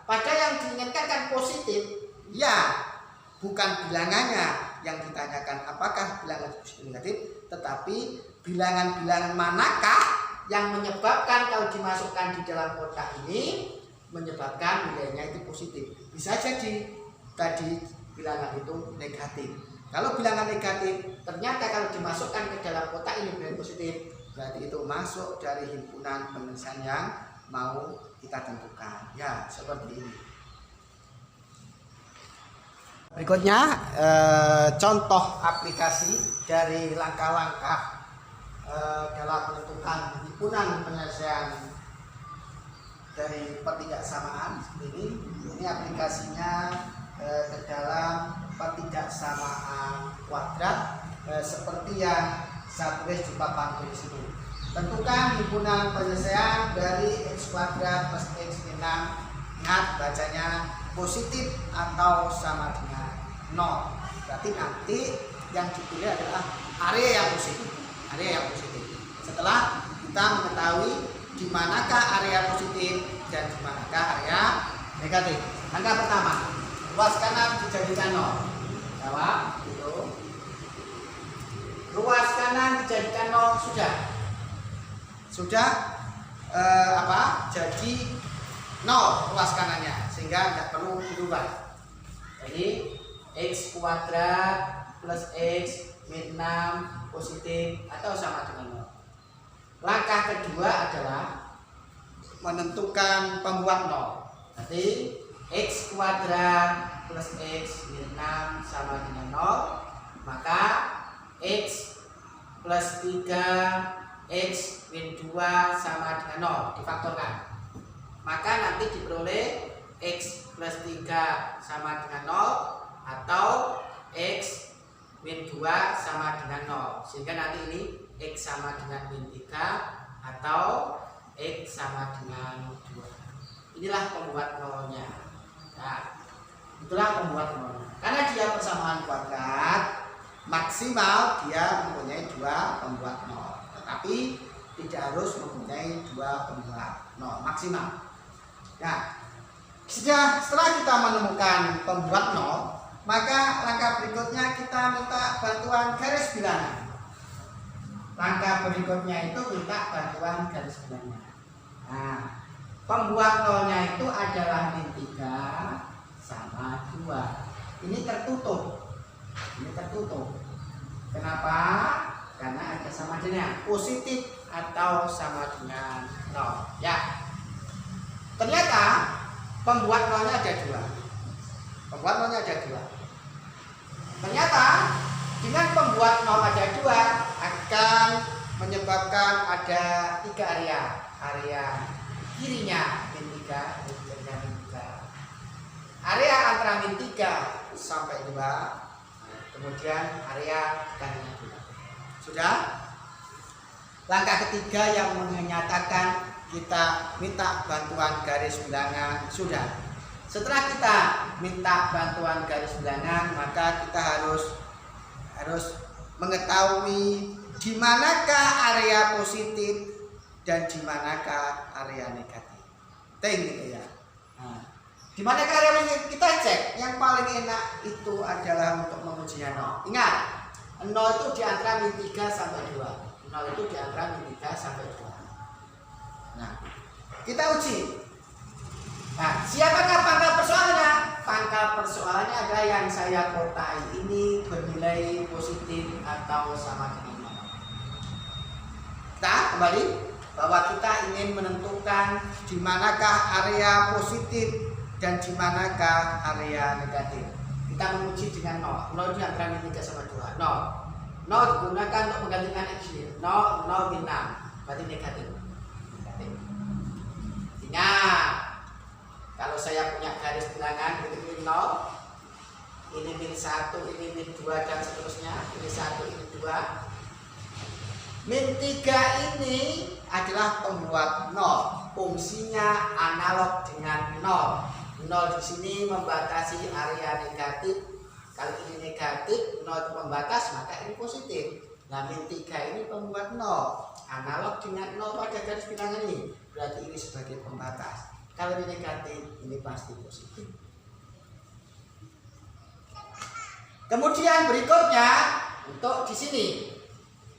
Padahal yang diinginkan kan positif. Ya, bukan bilangannya yang ditanyakan apakah bilangan positif negatif, tetapi bilangan-bilangan manakah yang menyebabkan kalau dimasukkan di dalam kotak ini menyebabkan nilainya itu positif. Bisa jadi tadi bilangan itu negatif. Kalau bilangan negatif ternyata kalau dimasukkan ke dalam kotak ini bilangan positif, berarti itu masuk dari himpunan penyelesaian yang mau kita tentukan. Ya, seperti ini. Berikutnya contoh aplikasi dari langkah-langkah dalam menentukan himpunan penyelesaian dari pertidaksamaan seperti ini. Ini aplikasinya ke dalam pertidaksamaan kuadrat seperti yang saya tulis di papan tulis itu. Tentukan himpunan penyelesaian dari X kuadrat plus X6. Ingat bacanya positif atau sama dengan 0. Berarti nanti yang dipilih adalah area yang positif. Area yang positif. Setelah kita mengetahui di manakah area positif dan di manakah area negatif. Langkah pertama, ruas kanan dijadikan 0. Jawab itu. Ruas kanan jadikan 0 sudah jadi 0 ruas kanannya, sehingga tidak perlu dirubah. Jadi x kuadrat plus x min 6 positif atau sama dengan 0. Langkah kedua adalah menentukan pembuat 0. Nanti x kuadrat plus x min 6 sama dengan 0, maka x plus 3 x min 2 sama dengan 0 difaktorkan. Maka nanti diperoleh x plus 3 sama dengan 0 atau x min 2 sama dengan 0. Sehingga nanti ini x sama dengan min 3 atau x sama dengan 2. Inilah pembuat 0-nya. Nah, itulah pembuat 0-nya. Karena dia persamaan kuadrat, maksimal dia mempunyai 2 pembuat 0. Tetapi tidak harus mempunyai 2 pembuat 0 maksimal. Nah, setelah kita menemukan pembuat 0, maka langkah berikutnya kita minta bantuan garis bilangan. Langkah berikutnya itu minta bantuan garis bilangan. Nah, pembuat 0-nya itu adalah min 3 sama 2. Ini tertutup. Kenapa? Karena ada sama dengan positif atau sama dengan 0. Ya. Ternyata pembuat 0-nya ada 2. Ternyata dengan pembuat 0 ada 2 akan menyebabkan ada 3 area. Area kirinya min 3, kirinya min 3. Area antara min 3 sampai 2. Kemudian area kanannya 2. Sudah? Langkah ketiga yang menyatakan kita minta bantuan garis bilangan sudah. Setelah kita minta bantuan garis bilangan, maka kita harus mengetahui di manakah area positif dan di manakah area negatif. Gitu ya. Nah, di manakah area positif? Kita cek. Yang paling enak itu adalah untuk mengujinya 0. Ingat, 0 itu di antara min 3 sampai 2. 0 itu di antara min 3 sampai 2. Nah, kita uji. Nah, siapakah pangkal persoalannya? Pangkal persoalannya adalah yang saya kotai ini bernilai positif atau sama dengan 0. Kita kembali bahwa kita ingin menentukan di manakah area positif dan di manakah area negatif. Kita menguji dengan 0. 0 di antara min 3 sama 2. 0 digunakan untuk menggantikan x. 0 min 6 berarti negatif. Ingat, kalau saya punya garis bilangan ini 0, ini min 1, ini min 2 dan seterusnya, ini 1, ini 2. Min 3 ini adalah pembuat 0, fungsinya analog dengan 0. 0 di sini membatasi area negatif. Kalau ini negatif, 0 itu membatas, maka ini positif. Nah, min 3 ini pembuat 0, analog dengan 0 pada garis bilangan ini. Berarti ini sebagai pembatas. Kalau ini negatif, ini pasti positif. Kemudian berikutnya untuk di sini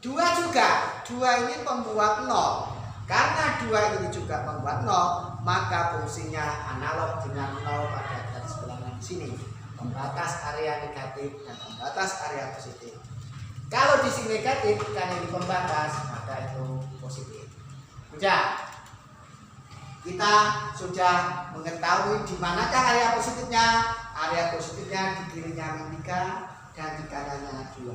2 juga. 2 ini pembuat 0. Karena 2 ini juga pembuat 0, maka fungsinya analog dengan 0 pada garis bilangan di sini. Pembatas area negatif dan pembatas area positif. Kalau di sini negatif, karena ini pembatas, maka itu positif. Sudah. Kita sudah mengetahui di manakah area positifnya. Area positifnya di kirinya min 3 dan di kanannya 2.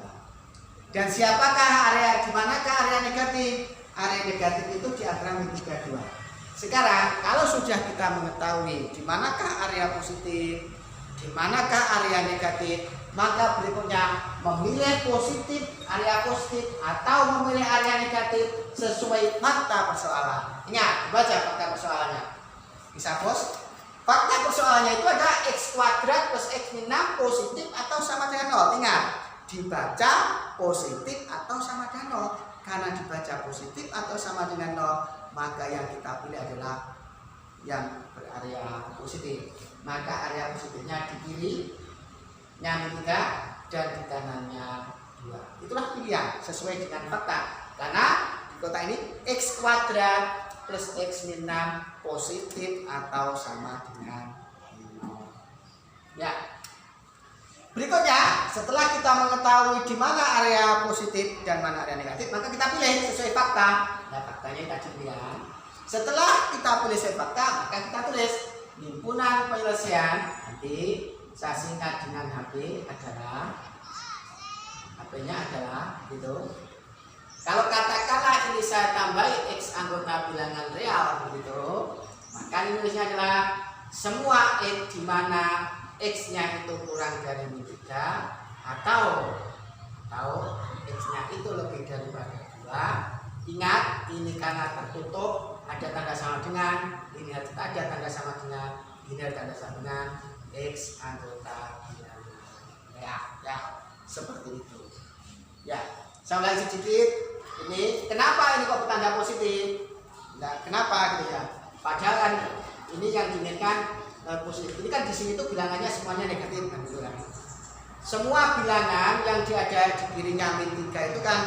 Dan siapakah area di manakah area negatif? Area negatif itu di antara min 3 2. Sekarang kalau sudah kita mengetahui di manakah area positif, di manakah area negatif, maka berikutnya memilih positif, area positif atau memilih area negatif sesuai fakta persoalan. Ingat, baca fakta persoalannya. Bisa bos? Fakta persoalannya itu adalah x kuadrat plus x min 6 positif atau sama dengan 0. Ingat, dibaca positif atau sama dengan 0. Karena dibaca positif atau sama dengan 0, maka yang kita pilih adalah yang berarea positif. Maka area positifnya di kiri min 3 dan di kanannya 2. Itulah pilihan sesuai dengan fakta. Karena di kotak ini X kuadrat plus X min 6 positif atau sama dengan 0. Ya. Berikutnya, setelah kita mengetahui di mana area positif dan mana area negatif, maka kita pilih sesuai fakta. Nah, faktanya tadi pilihan. Setelah kita pilih sesuai fakta, maka kita tulis himpunan penyelesaian. Nanti saya singkat dengan HP adalah HP-nya adalah gitu. Kalau katakanlah ini saya tambahi X anggota bilangan real begitu, maka nulisnya adalah semua X di mana X-nya itu kurang dari min 3 atau X-nya itu lebih daripada 2. Ingat, ini karena tertutup ada tanda sama dengan, ini ada tanda sama dengan, ini ada tanda sama dengan X anggota bilangan ya, seperti itu. Ya, saya ulangi sedikit. Ini kenapa ini kok bertanda positif? Nah, kenapa gitu ya? Padahal kan ini yang diinginkan positif. Ini kan di sini tuh bilangannya semuanya negatif kan gitu kan. Semua bilangan yang ada di kirinya min 3 itu kan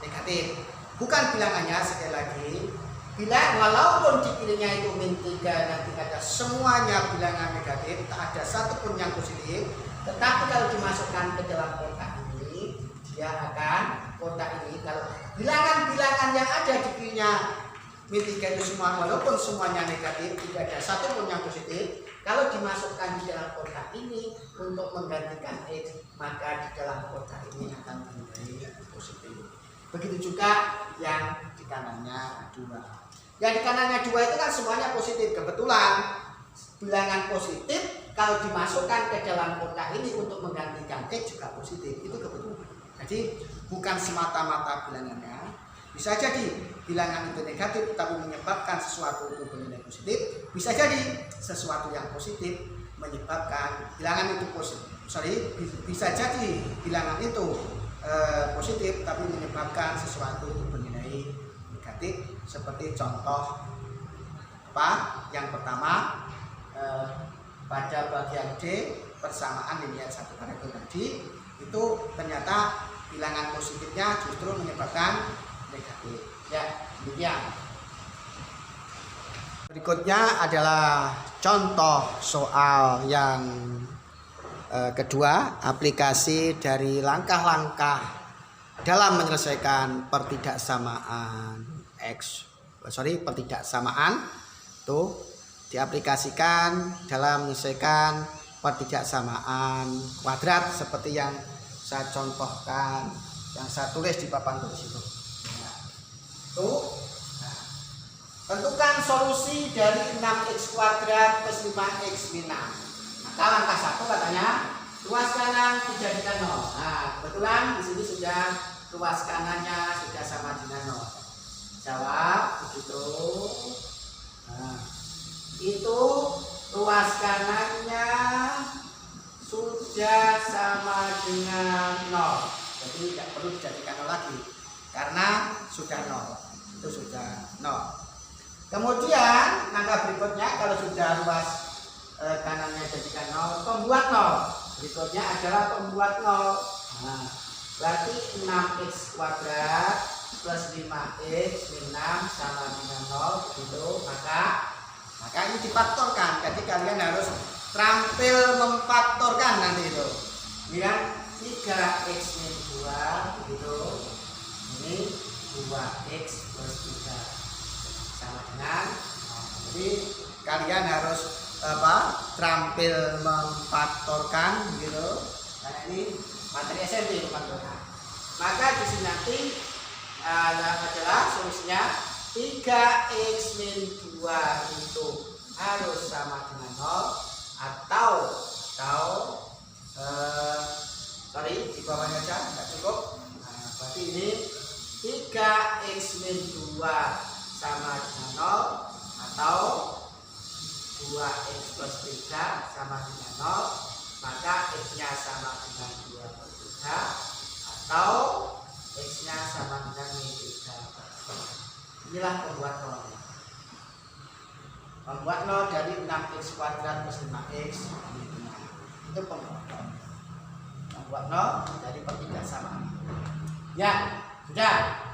negatif. Bukan bilangannya, sekali lagi. Bila walaupun di kirinya itu min 3 nanti ada semuanya bilangan negatif, tak ada satupun yang positif, tetapi kalau dimasukkan ke dalam kotak ini, dia akan kotak ini kalau bilangan-bilangan yang ada di kirinya min 3 itu semua walaupun semuanya negatif, tidak ada satupun yang positif. Kalau dimasukkan di dalam kotak ini untuk menggantikan X, maka di dalam kotak ini akan menjadi positif. Begitu juga yang di kanannya 2. Yang di kanannya 2 itu kan semuanya positif. Kebetulan bilangan positif kalau dimasukkan ke dalam kotak ini untuk menggantikan X juga positif. Itu kebetulan. Jadi bukan semata-mata bilangannya. Bisa jadi bilangan itu negatif tapi menyebabkan sesuatu itu bernilai positif. Bisa jadi sesuatu yang positif menyebabkan bilangan itu positif. Bisa jadi bilangan itu positif tapi menyebabkan sesuatu itu bernilai negatif. Seperti contoh yang pertama pada bagian D persamaan linear 1 pada tadi itu ternyata bilangan positifnya justru menyebabkan negatif. Ya, demikian. Berikutnya adalah contoh soal yang kedua, aplikasi dari langkah-langkah dalam menyelesaikan pertidaksamaan pertidaksamaan itu diaplikasikan dalam menyelesaikan pertidaksamaan kuadrat seperti yang saya contohkan, yang saya tulis di papan tulis itu. Tentukan solusi dari 6x kuadrat plus 5x min 6. Maka langkah 1 katanya ruas kanan dijadikan 0. Nah, kebetulan di sini sudah ruas kanannya sudah sama dengan 0. Jawab begitu. Nah, itu ruas kanannya sudah sama dengan 0. Jadi tidak perlu dijadikan 0 lagi karena sudah 0. Itu sudah 0. Kemudian langkah berikutnya kalau sudah ruas kanannya jadikan 0, pembuat 0. Berikutnya adalah pembuat 0. Nah, berarti 6x kuadrat plus 5x min 6 sama dengan 0 begitu. Maka ini difaktorkan. Jadi kalian harus terampil memfaktorkan nanti itu. Ini kan 3x min 2 begitu. Ini 2x plus 3 sama dengan 0. Jadi kalian harus terampil memfaktorkan gitu. Karena ini materi SMP memfaktorkan. Maka di sini nanti adalah solusinya 3x min 2 itu harus sama dengan 0 atau di bawahnya aja nggak cukup. Nah, berarti ini 3x min 2 sama dengan 0 atau 2x plus 3 sama dengan 0, maka x-nya sama dengan 2 per 3 atau x-nya sama dengan min 3. Inilah pembuat 0. Pembuat 0 dari 6x kuadrat plus 5x itu pembuat 0. Pembuat 0 dari pertidaksamaan. Ya, sudah.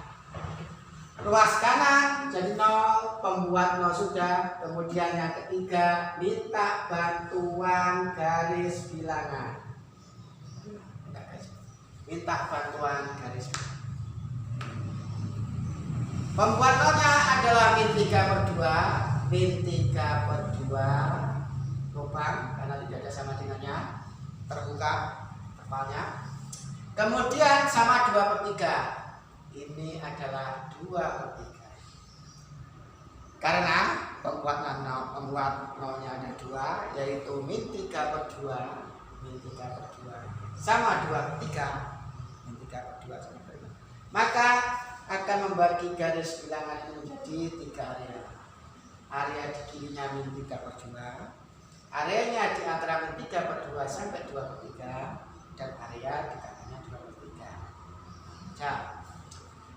Ruas kanan jadi 0, pembuat 0 sudah. Kemudian yang ketiga, minta bantuan garis bilangan. Minta bantuan garis bilangan. Pembuat 0-nya adalah min 3/2, min 3/2 lubang karena tidak ada sama dengannya, terbuka kepalanya. Kemudian sama 2/3. Ini adalah 2/3. Karena pembuat 0-nya ada 2, yaitu min 3/2, min 3/2 sama 2/3, min 3/2 sama 2/3. Maka akan membagi garis bilangan ini menjadi 3 area. Area di kirinya min 3/2, areanya di antara min 3/2 sampai 2/3, dan area di kanannya 2/3. Nah,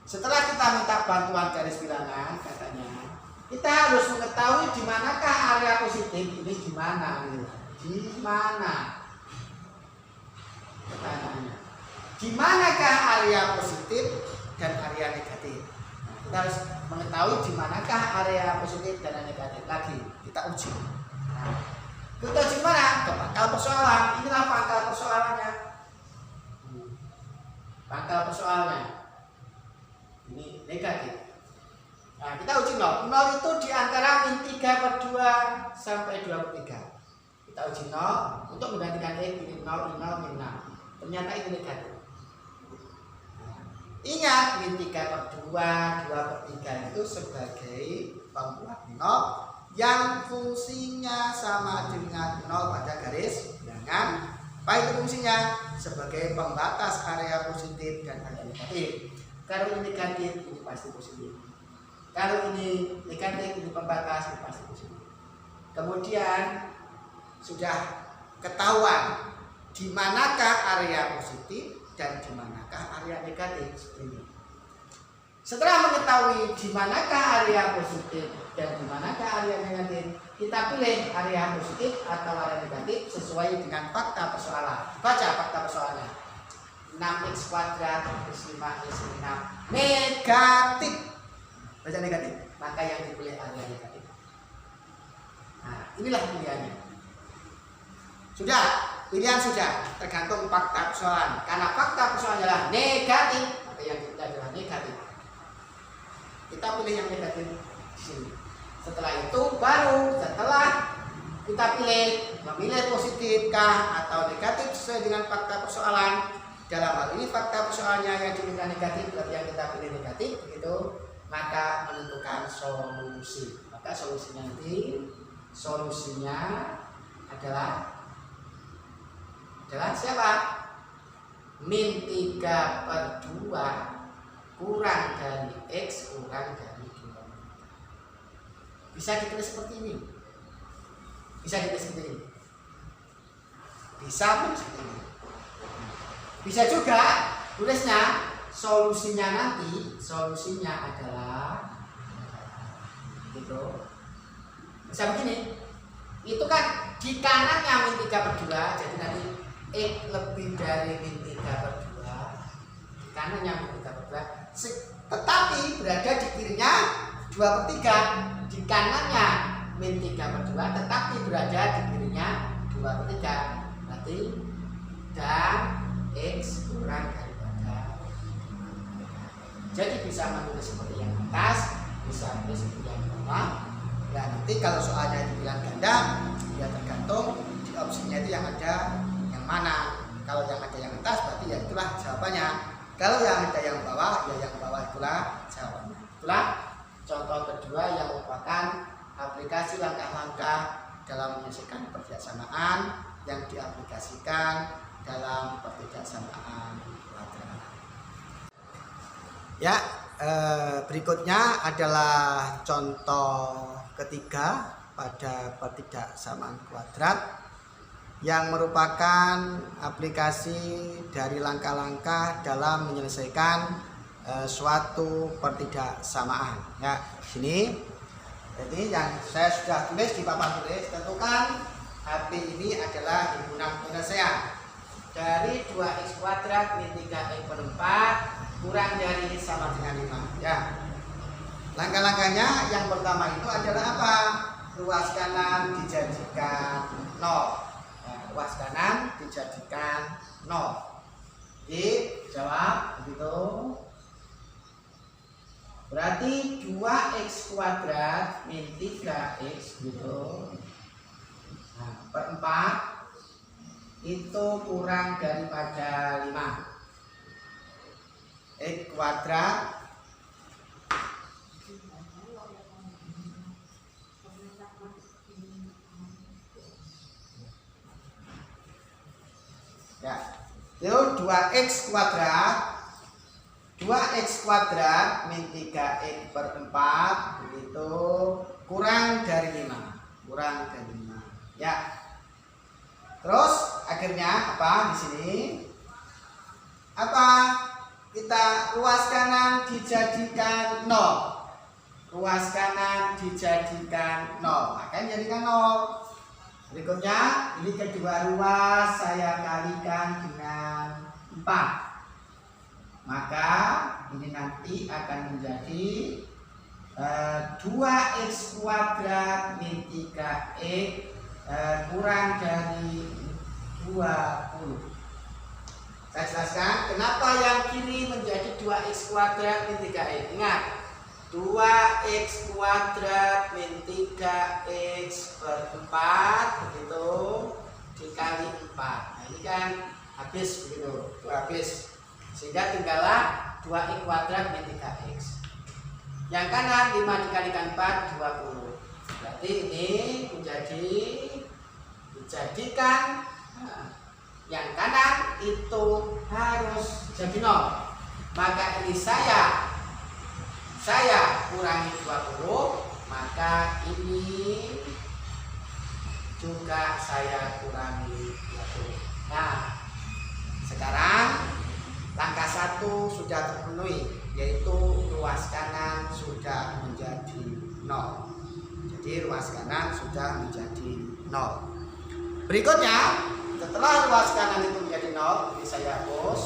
setelah kita minta bantuan garis bilangan, katanya kita harus mengetahui di manakah area positif ini, di mana, di mana. Pertanyaannya, di manakah area positif dan area negatif? Nah, kita harus mengetahui di manakah area positif dan area negatif. Lagi kita uji. Nah, kita uji mana? Ke pangkal persoalan. Inilah pangkal persoalannya. Pangkal persoalannya ini negatif. Nah, kita uji 0. 0 itu di antara min 3/2 sampai 2/3. Kita uji 0 untuk menggantikan ini 0, min 0, min 6. Ternyata itu negatif. Ingat, min 3/2, 2/3 itu sebagai pembuat 0 yang fungsinya sama dengan 0 pada garis bilangan. Apa itu fungsinya? Sebagai pembatas area positif dan area negatif. Kalau ini negatif, ini pasti positif. Kalau ini negatif, ini pembatas, ini pasti positif. Kemudian sudah ketahuan di manakah area positif dan di manakah area negatif. Ini. Setelah mengetahui di manakah area positif dan di manakah area negatif, kita pilih area positif atau area negatif sesuai dengan fakta persoalan. Baca fakta persoalannya. 6x kuadrat plus 5x 6 negatif. Baca negatif. Maka yang dipilih area negatif. Nah, inilah pilihannya. Sudah, pilihan sudah tergantung fakta persoalan. Karena fakta persoalan adalah negatif, maka yang dipilih adalah negatif. Kita pilih yang negatif di sini. Setelah itu baru setelah kita memilih positifkah atau negatif sesuai dengan fakta persoalan. Dalam hal ini fakta persoalannya yang diminta negatif, berarti yang kita pilih negatif, begitu. Maka menentukan solusi. Maka solusinya adalah siapa? Min 3/2 kurang dari X kurang dari 2. Bisa ditulis seperti ini. Bisa ditulis seperti ini. Bisa pun seperti ini. Bisa juga tulisnya solusinya adalah gitu. Bisa begini. Itu kan di kanannya min 3/2, jadi nanti X lebih dari min 3/2. Di kanannya min 3/2. Tetapi berada di kirinya 2/3. Di kanannya min 3/2, tetapi berada di kirinya 2/3. Berarti dan X kurang daripada. Jadi bisa menulis seperti yang atas, bisa menulis seperti yang bawah. Dan nanti kalau soalnya dibilang ganda, ya tergantung di opsinya itu yang ada yang mana. Kalau yang ada yang atas berarti ya itulah jawabannya. Kalau yang ada yang bawah, ya yang bawah itulah jawabannya. Itulah contoh kedua yang merupakan aplikasi langkah-langkah dalam menyelesaikan perbijaksanaan yang diaplikasikan dalam perbijaksanaan kuadrat. Ya, berikutnya adalah contoh ketiga pada perbijaksanaan kuadrat yang merupakan aplikasi dari langkah-langkah dalam menyelesaikan suatu pertidaksamaan. Ya, sini. Jadi yang saya sudah tulis di papan tulis, tentukan HP ini adalah himpunan penyelesaian. dari 2x kuadrat min 3x per 4 kurang dari sama dengan 5. Ya. Langkah-langkahnya yang pertama itu adalah apa? Ruas kanan dijadikan 0. Ya, ruas kanan dijadikan 0. Jawab begitu. Berarti 2x kuadrat min 3x gitu. Nah, per 4 itu kurang daripada 5. X kuadrat ya, itu 2x kuadrat min 3x per 4 itu kurang dari 5. Ya. Terus akhirnya apa di sini? Apa? Kita ruas kanan dijadikan 0. Ruas kanan dijadikan 0. Maka jadikan 0. Berikutnya, ini kedua ruas saya kalikan dengan 4. Maka ini nanti akan menjadi 2x kuadrat min 3x kurang dari 20. Saya jelaskan kenapa yang kiri menjadi 2x kuadrat min 3x. Ingat, 2x kuadrat min 3x per 4 begitu dikali 4. Nah, ini kan habis begitu, itu habis. Sehingga tinggallah 2x kuadrat min 3x. Yang kanan 5 dikalikan 4 20. Berarti ini dijadikan yang kanan itu harus jadi 0. Maka ini saya kurangi 20, maka ini juga saya kurangi 20. Nah, sekarang langkah 1 sudah terpenuhi, yaitu ruas kanan sudah menjadi 0. Jadi ruas kanan sudah menjadi 0. Berikutnya, setelah ruas kanan itu menjadi 0, ini saya hapus.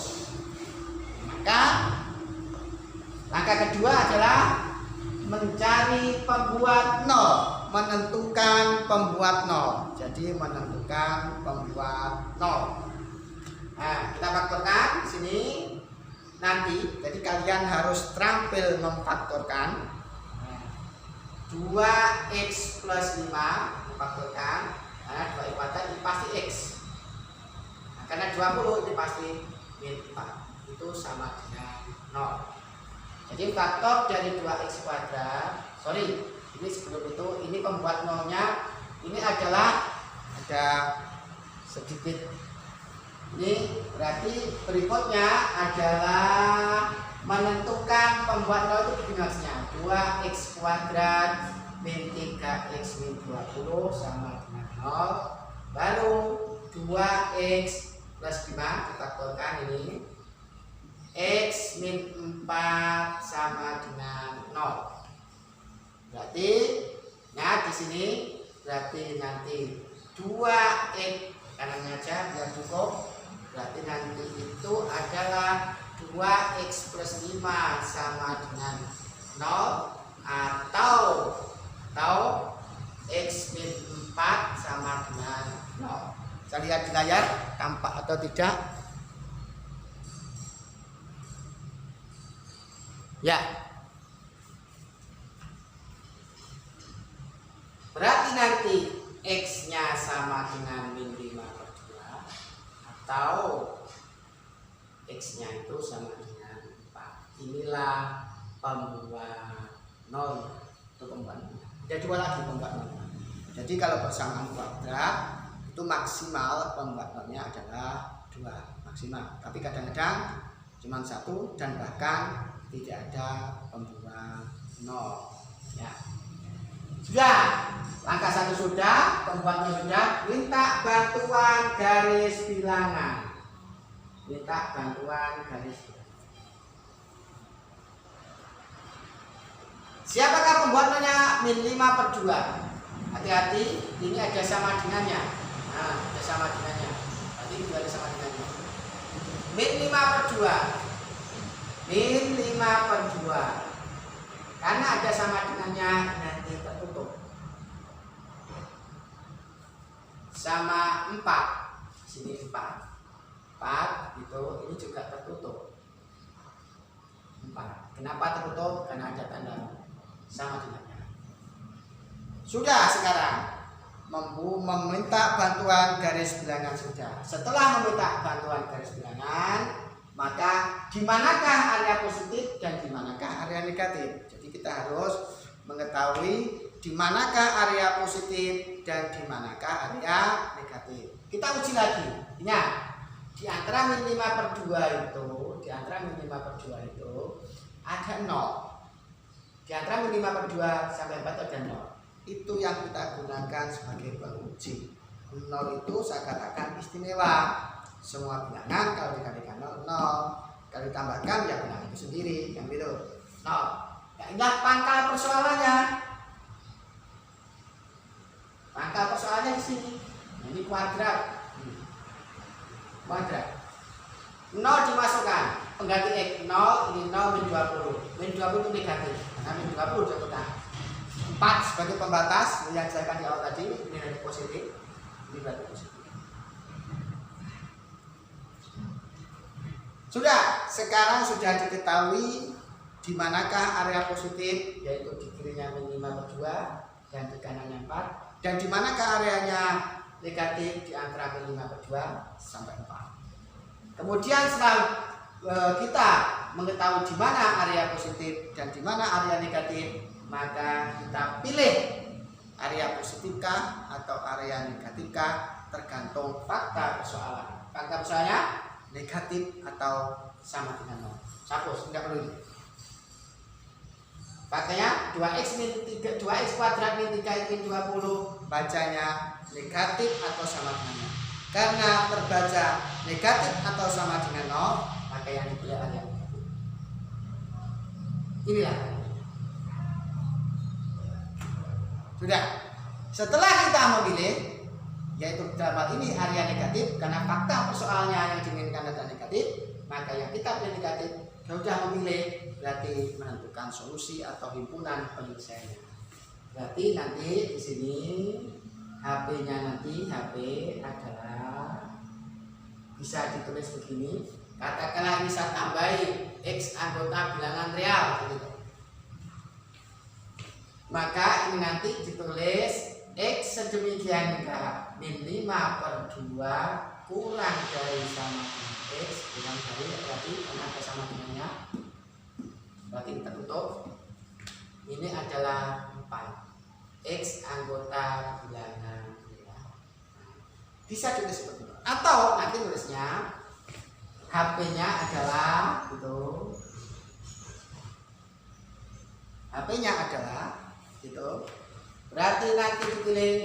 Maka langkah kedua adalah mencari pembuat 0, menentukan pembuat 0. Jadi menentukan pembuat 0. Nah, kita faktorkan di sini nanti. Jadi kalian harus terampil memfaktorkan. 2x plus 5 memfaktorkan. Nah, 2x kuadrat ini pasti x. Nah, karena 20 ini pasti min 4. Itu sama dengan 0. Jadi faktor dari 2x kuadrat, ini sebelum itu, ini pembuat 0-nya ini adalah ada sedikit. Ini berarti berikutnya adalah menentukan pembuat 0 itu begini maksudnya. 2x kuadrat min 3x min 20 sama dengan 0. Baru 2x plus 5 kita faktorkan ini. X min 4 sama dengan 0. Berarti nah di sini berarti nanti 2x kanannya aja biar cukup. Berarti nanti itu adalah 2x plus 5 sama dengan 0 atau x min 4 sama dengan 0. Saya lihat di layar tampak atau tidak. Ya. Berarti nanti x-nya sama dengan min 5 per 2 atau x-nya itu sama dengan 4. Inilah pembuat 0. Itu pembuat 0. Ada dua lagi pembuat 0. Jadi kalau persamaan kuadrat itu maksimal pembuat 0-nya adalah 2 maksimal. Tapi kadang-kadang cuma 1 dan bahkan tidak ada pembuat 0. Ya. Sudah, langkah 1 sudah, pembuat 0 sudah. Minta bantuan garis bilangan. Siapakah pembuat 0-nya min 5 per 2? Hati-hati, ini ada sama dengannya. Nah, ada sama dengannya. Berarti ini ada sama dengannya. min 5 per 2. Min 5 per 2. Karena ada sama dengannya nanti tertutup. Sama 4. Sini 4. 4 itu ini juga tertutup. 4. Kenapa tertutup? Karena ada tanda sama dengannya. Sudah sekarang meminta bantuan garis bilangan sudah. Setelah meminta bantuan garis bilangan, maka di manakah area positif dan di manakah area negatif? Jadi kita harus mengetahui di manakah area positif dan di manakah area negatif. Kita uji lagi. Ingat, di antara min 5 per 2 itu, di antara min 5 per 2 itu ada 0. Di antara min 5 per 2 sampai 4 ada 0. Itu yang kita gunakan sebagai penguji. 0 itu saya katakan istimewa. Semua bilangan kalau dikalikan 0, 0. Kalau ditambahkan ya bilangan itu sendiri, yang itu 0. Ya, ingat pangkal persoalannya. Pangkal persoalannya di sini. Nah, ini kuadrat. Kuadrat. 0 dimasukkan. Pengganti X 0, ini 0 min 20. Min 20 itu negatif. Karena min 20 contohnya 4 sebagai pembatas yang saya kasih awal tadi, ini berarti positif, ini berarti positif. Sudah, sekarang sudah diketahui di manakah area positif, yaitu di kirinya min 5 per 2 dan di kanannya 4, dan di manakah areanya negatif di antara min 5 per 2 sampai 4. Kemudian setelah kita mengetahui di mana area positif dan di mana area negatif, maka kita pilih area positifkah atau area negatifkah tergantung fakta persoalan. Fakta persoalannya negatif atau sama dengan 0. Sapus, enggak perlu. Faktanya 2x min 3, 2x kuadrat min 3 min 20 bacanya negatif atau sama dengan 0. Karena terbaca negatif atau sama dengan 0, maka yang dipilih area negatif. Inilah. Sudah. Setelah kita memilih, yaitu dalam hal ini area negatif, karena fakta persoalannya yang diinginkan adalah negatif, maka yang kita pilih negatif. Sudah memilih berarti menentukan solusi atau himpunan penyelesaiannya. Berarti nanti di sini HP-nya nanti HP adalah bisa ditulis begini. Katakanlah ini saya tambahi X anggota bilangan real gitu. Maka ini nanti ditulis X sedemikian hingga min 5 per 2 kurang dari sama dengan X, kurang dari berarti karena ada sama dengannya, berarti kita tutup. Ini adalah 4 X anggota bilangan real. Bisa ditulis seperti itu. Atau nanti tulisnya HP-nya adalah itu, HP-nya adalah itu, berarti nanti dipilih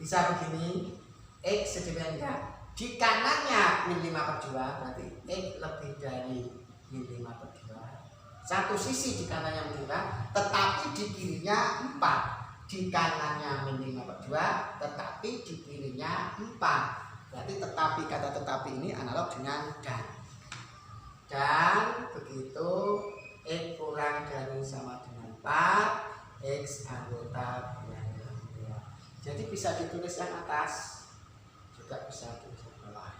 bisa begini X sedemikian di kanannya min 5 per 2, berarti X lebih dari min 5 per 2. Satu sisi di kanannya min 5, tetapi di kirinya 4. Di kanannya min 5 per 2, tetapi di kirinya 4. Berarti tetapi, kata tetapi ini analog dengan dan begitu X kurang dari sama dengan 4 X anggota bilangan real. Jadi bisa ditulis yang atas, juga bisa ditulis yang bawah,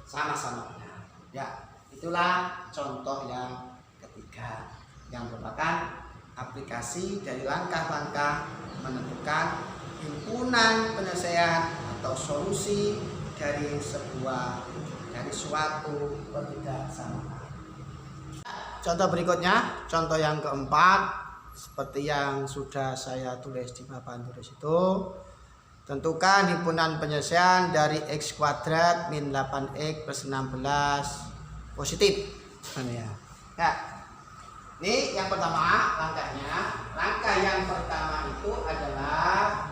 sama-sama benar. Ya, itulah contoh yang ketiga yang merupakan aplikasi dari langkah-langkah menentukan himpunan penyelesaian atau solusi dari suatu ketidaksamaan. Contoh berikutnya, contoh yang keempat, seperti yang sudah saya tulis di papan tulis itu. Tentukan himpunan penyelesaian dari X kuadrat min 8X plus 16 positif. Ya. Nah, ini yang pertama langkahnya. Langkah yang pertama itu adalah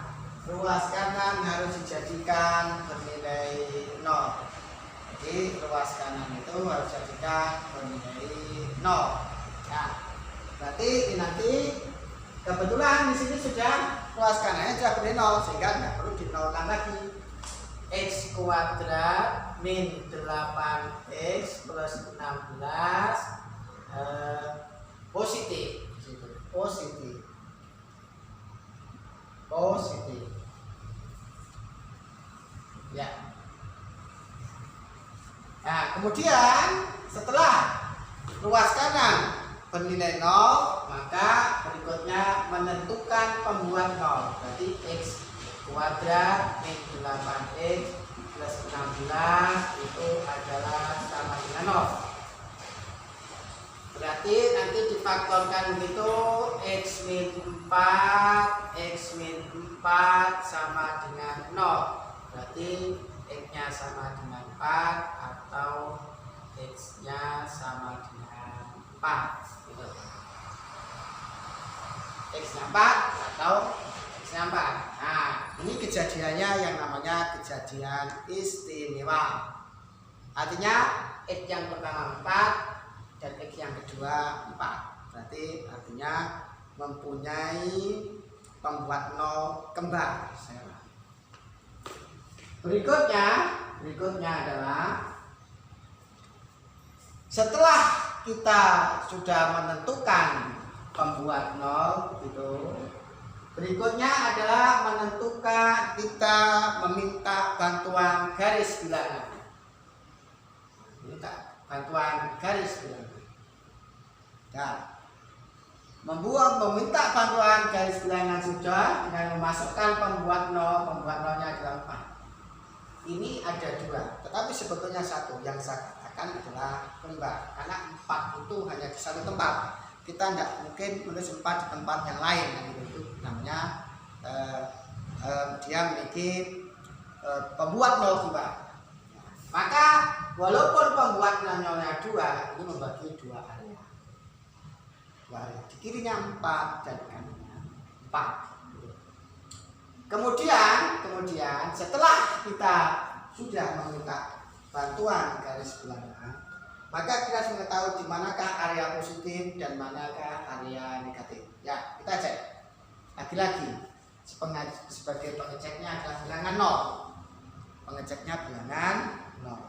ruas kanan harus dijadikan bernilai 0. Jadi ruas kanan itu harus dijadikan bernilai 0. Nah, berarti ini nanti kebetulan di sini sudah ruas kanannya sudah bernilai 0, sehingga tidak perlu dinolkan lagi. X kuadrat min 8x plus 16 positif. Ya. Nah, kemudian setelah ruas kanan bernilai 0, maka berikutnya menentukan pembuat 0. Berarti x kuadrat min 8x plus 16 itu adalah sama dengan 0. Berarti nanti difaktorkan begitu, x min 4 sama dengan 0. Berarti x-nya sama dengan 4 atau x-nya sama dengan 4 gitu. X-nya 4 atau X-nya 4. Nah, ini kejadiannya yang namanya kejadian istimewa. Artinya X yang pertama 4 dan X yang kedua 4. Berarti artinya mempunyai pembuat 0 kembar. Berikutnya adalah setelah kita sudah menentukan pembuat 0 gitu, berikutnya adalah menentukan, kita meminta bantuan garis bilangan. Dan meminta bantuan garis bilangan sudah dengan memasukkan pembuat 0. Pembuat 0-nya adalah 4. Ini ada 2, tetapi sebetulnya satu yang saya katakan adalah kembar, karena 4 itu hanya di satu tempat. Kita tidak mungkin menulis 4 di tempat yang lain. Itu namanya dia memiliki pembuat 0 kembar. Maka walaupun pembuat 0-nya 2, ini membagi 2 area. Di kirinya 4 dan kanannya 4. Kemudian setelah kita sudah meminta bantuan garis bilangan, maka kita harus mengetahui di manakah area positif dan manakah area negatif. Ya, kita cek. Lagi-lagi sebagai pengeceknya adalah bilangan 0. Pengeceknya bilangan 0.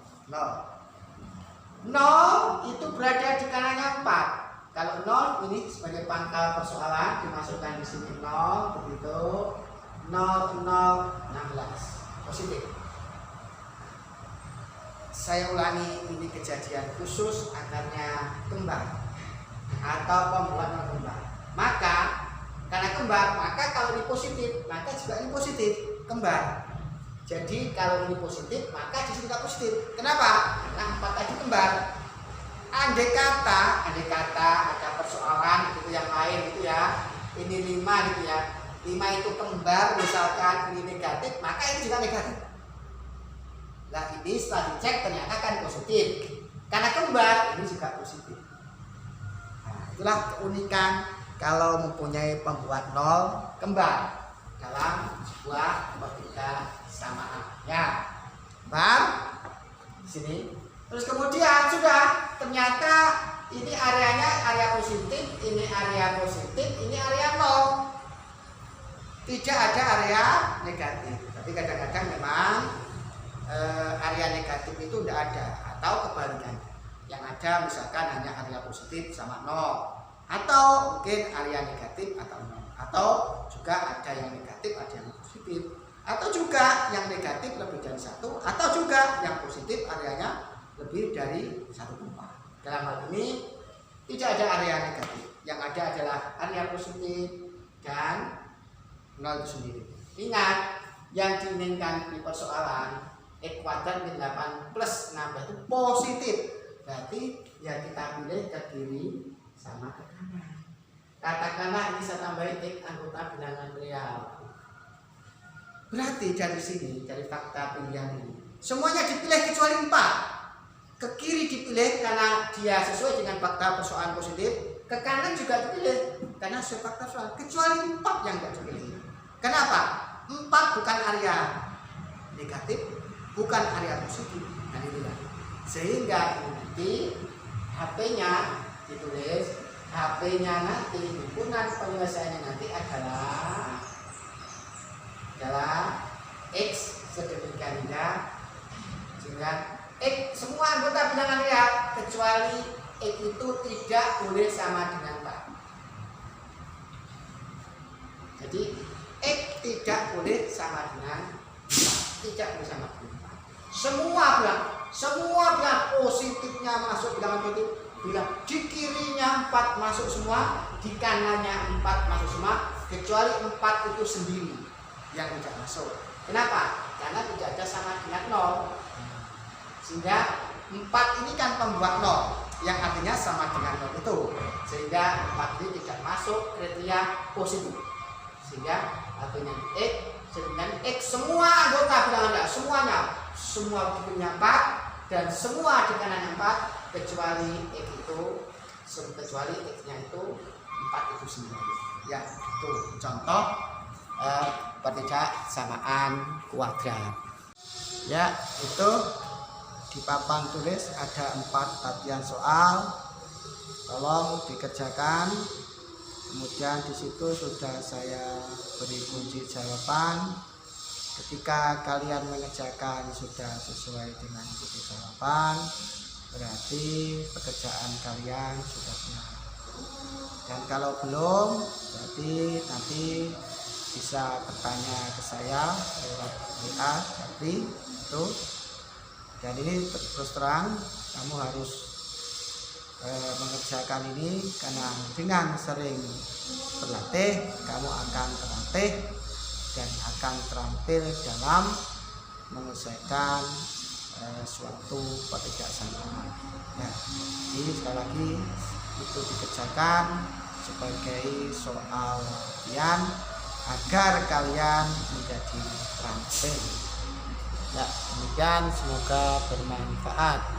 0 itu berada di kanannya 4. Kalau 0 ini sebagai pangkal persoalan, dimasukkan di sini 0, begitu 0, 0, 16 positif. Saya ulangi, ini kejadian khusus akarnya kembar atau pembuat 0 kembar. Maka karena kembar, maka kalau ini positif, maka juga ini positif kembar. Jadi kalau ini positif, maka di sini tidak positif. Kenapa? Karena 4 tadi kembar. Andai kata ada persoalan gitu yang lain gitu ya, ini 5 gitu ya, 5 itu kembar, misalkan ini negatif, maka ini juga negatif. Nah, ini setelah dicek ternyata kan positif. Karena kembar, ini juga positif. Nah, itulah keunikan kalau mempunyai pembuat 0 kembar dalam sebuah logika samaan. Ya, kembar di sini. Terus kemudian sudah ternyata ini areanya area positif, ini area positif, ini area 0. Tidak ada area negatif. Tapi kadang-kadang memang area negatif itu tidak ada, atau kebalikannya. Yang ada misalkan hanya area positif sama 0, atau mungkin area negatif atau 0, atau juga ada yang negatif, ada yang positif, atau juga yang negatif lebih dari 1, atau juga yang positif areanya lebih dari 1 tempat. Dalam hal ini tidak ada area negatif, yang ada adalah area positif dan 0 itu sendiri. Ingat, yang diinginkan di persoalan X kuadrat min 8 plus 16 itu positif. Berarti ya kita pilih ke kiri sama ke kanan. Katakanlah ini saya tambahin X anggota bilangan real. Berarti dari sini, dari fakta pilihan ini, semuanya dipilih kecuali 4. Ke kiri dipilih karena dia sesuai dengan fakta persoalan positif. Ke kanan juga dipilih karena sesuai fakta persoalan. Kecuali 4 yang tidak dipilih. Kenapa? 4 bukan area negatif, bukan area positif. Nah, itulah. Sehingga nanti HP-nya ditulis, HP-nya nanti himpunan penyelesaiannya nanti adalah X sedemikian indah sehingga X semua anggota bilangan real kecuali X itu tidak boleh sama dengan 4. Jadi X tidak boleh sama dengan 4. Tidak boleh sama dengan 4. Semua bilang positifnya masuk bilangan positif, bilang di kirinya 4 masuk semua, di kanannya 4 masuk semua, kecuali 4 itu sendiri yang tidak masuk. Kenapa? Karena tidak ada sama dengan 0. Sehingga 4 ini kan pembuat 0 yang artinya sama dengan 0 itu, sehingga 4 ini tidak masuk kriteria positif. Sehingga artinya X dengan X semua anggota bilangan real semua punya 4 dan semua di kanannya 4 kecuali X itu kecuali X-nya itu 4 itu sendiri. Ya, itu contoh pertidaksamaan kuadrat. Ya, itu di papan tulis ada 4 bagian soal, tolong dikerjakan. Kemudian di situ sudah saya beri kunci jawaban. Ketika kalian mengerjakan sudah sesuai dengan kunci jawaban, berarti pekerjaan kalian sudah benar. Dan kalau belum, berarti nanti bisa bertanya ke saya lewat WA Japri itu. Dan ini terus terang kamu harus mengerjakan ini, karena dengan sering berlatih kamu akan terlatih dan akan terampil dalam menyelesaikan suatu pertidaksamaan. Ya, jadi sekali lagi itu dikerjakan sebagai soal latihan agar kalian menjadi terampil. Ya, demikian, semoga bermanfaat.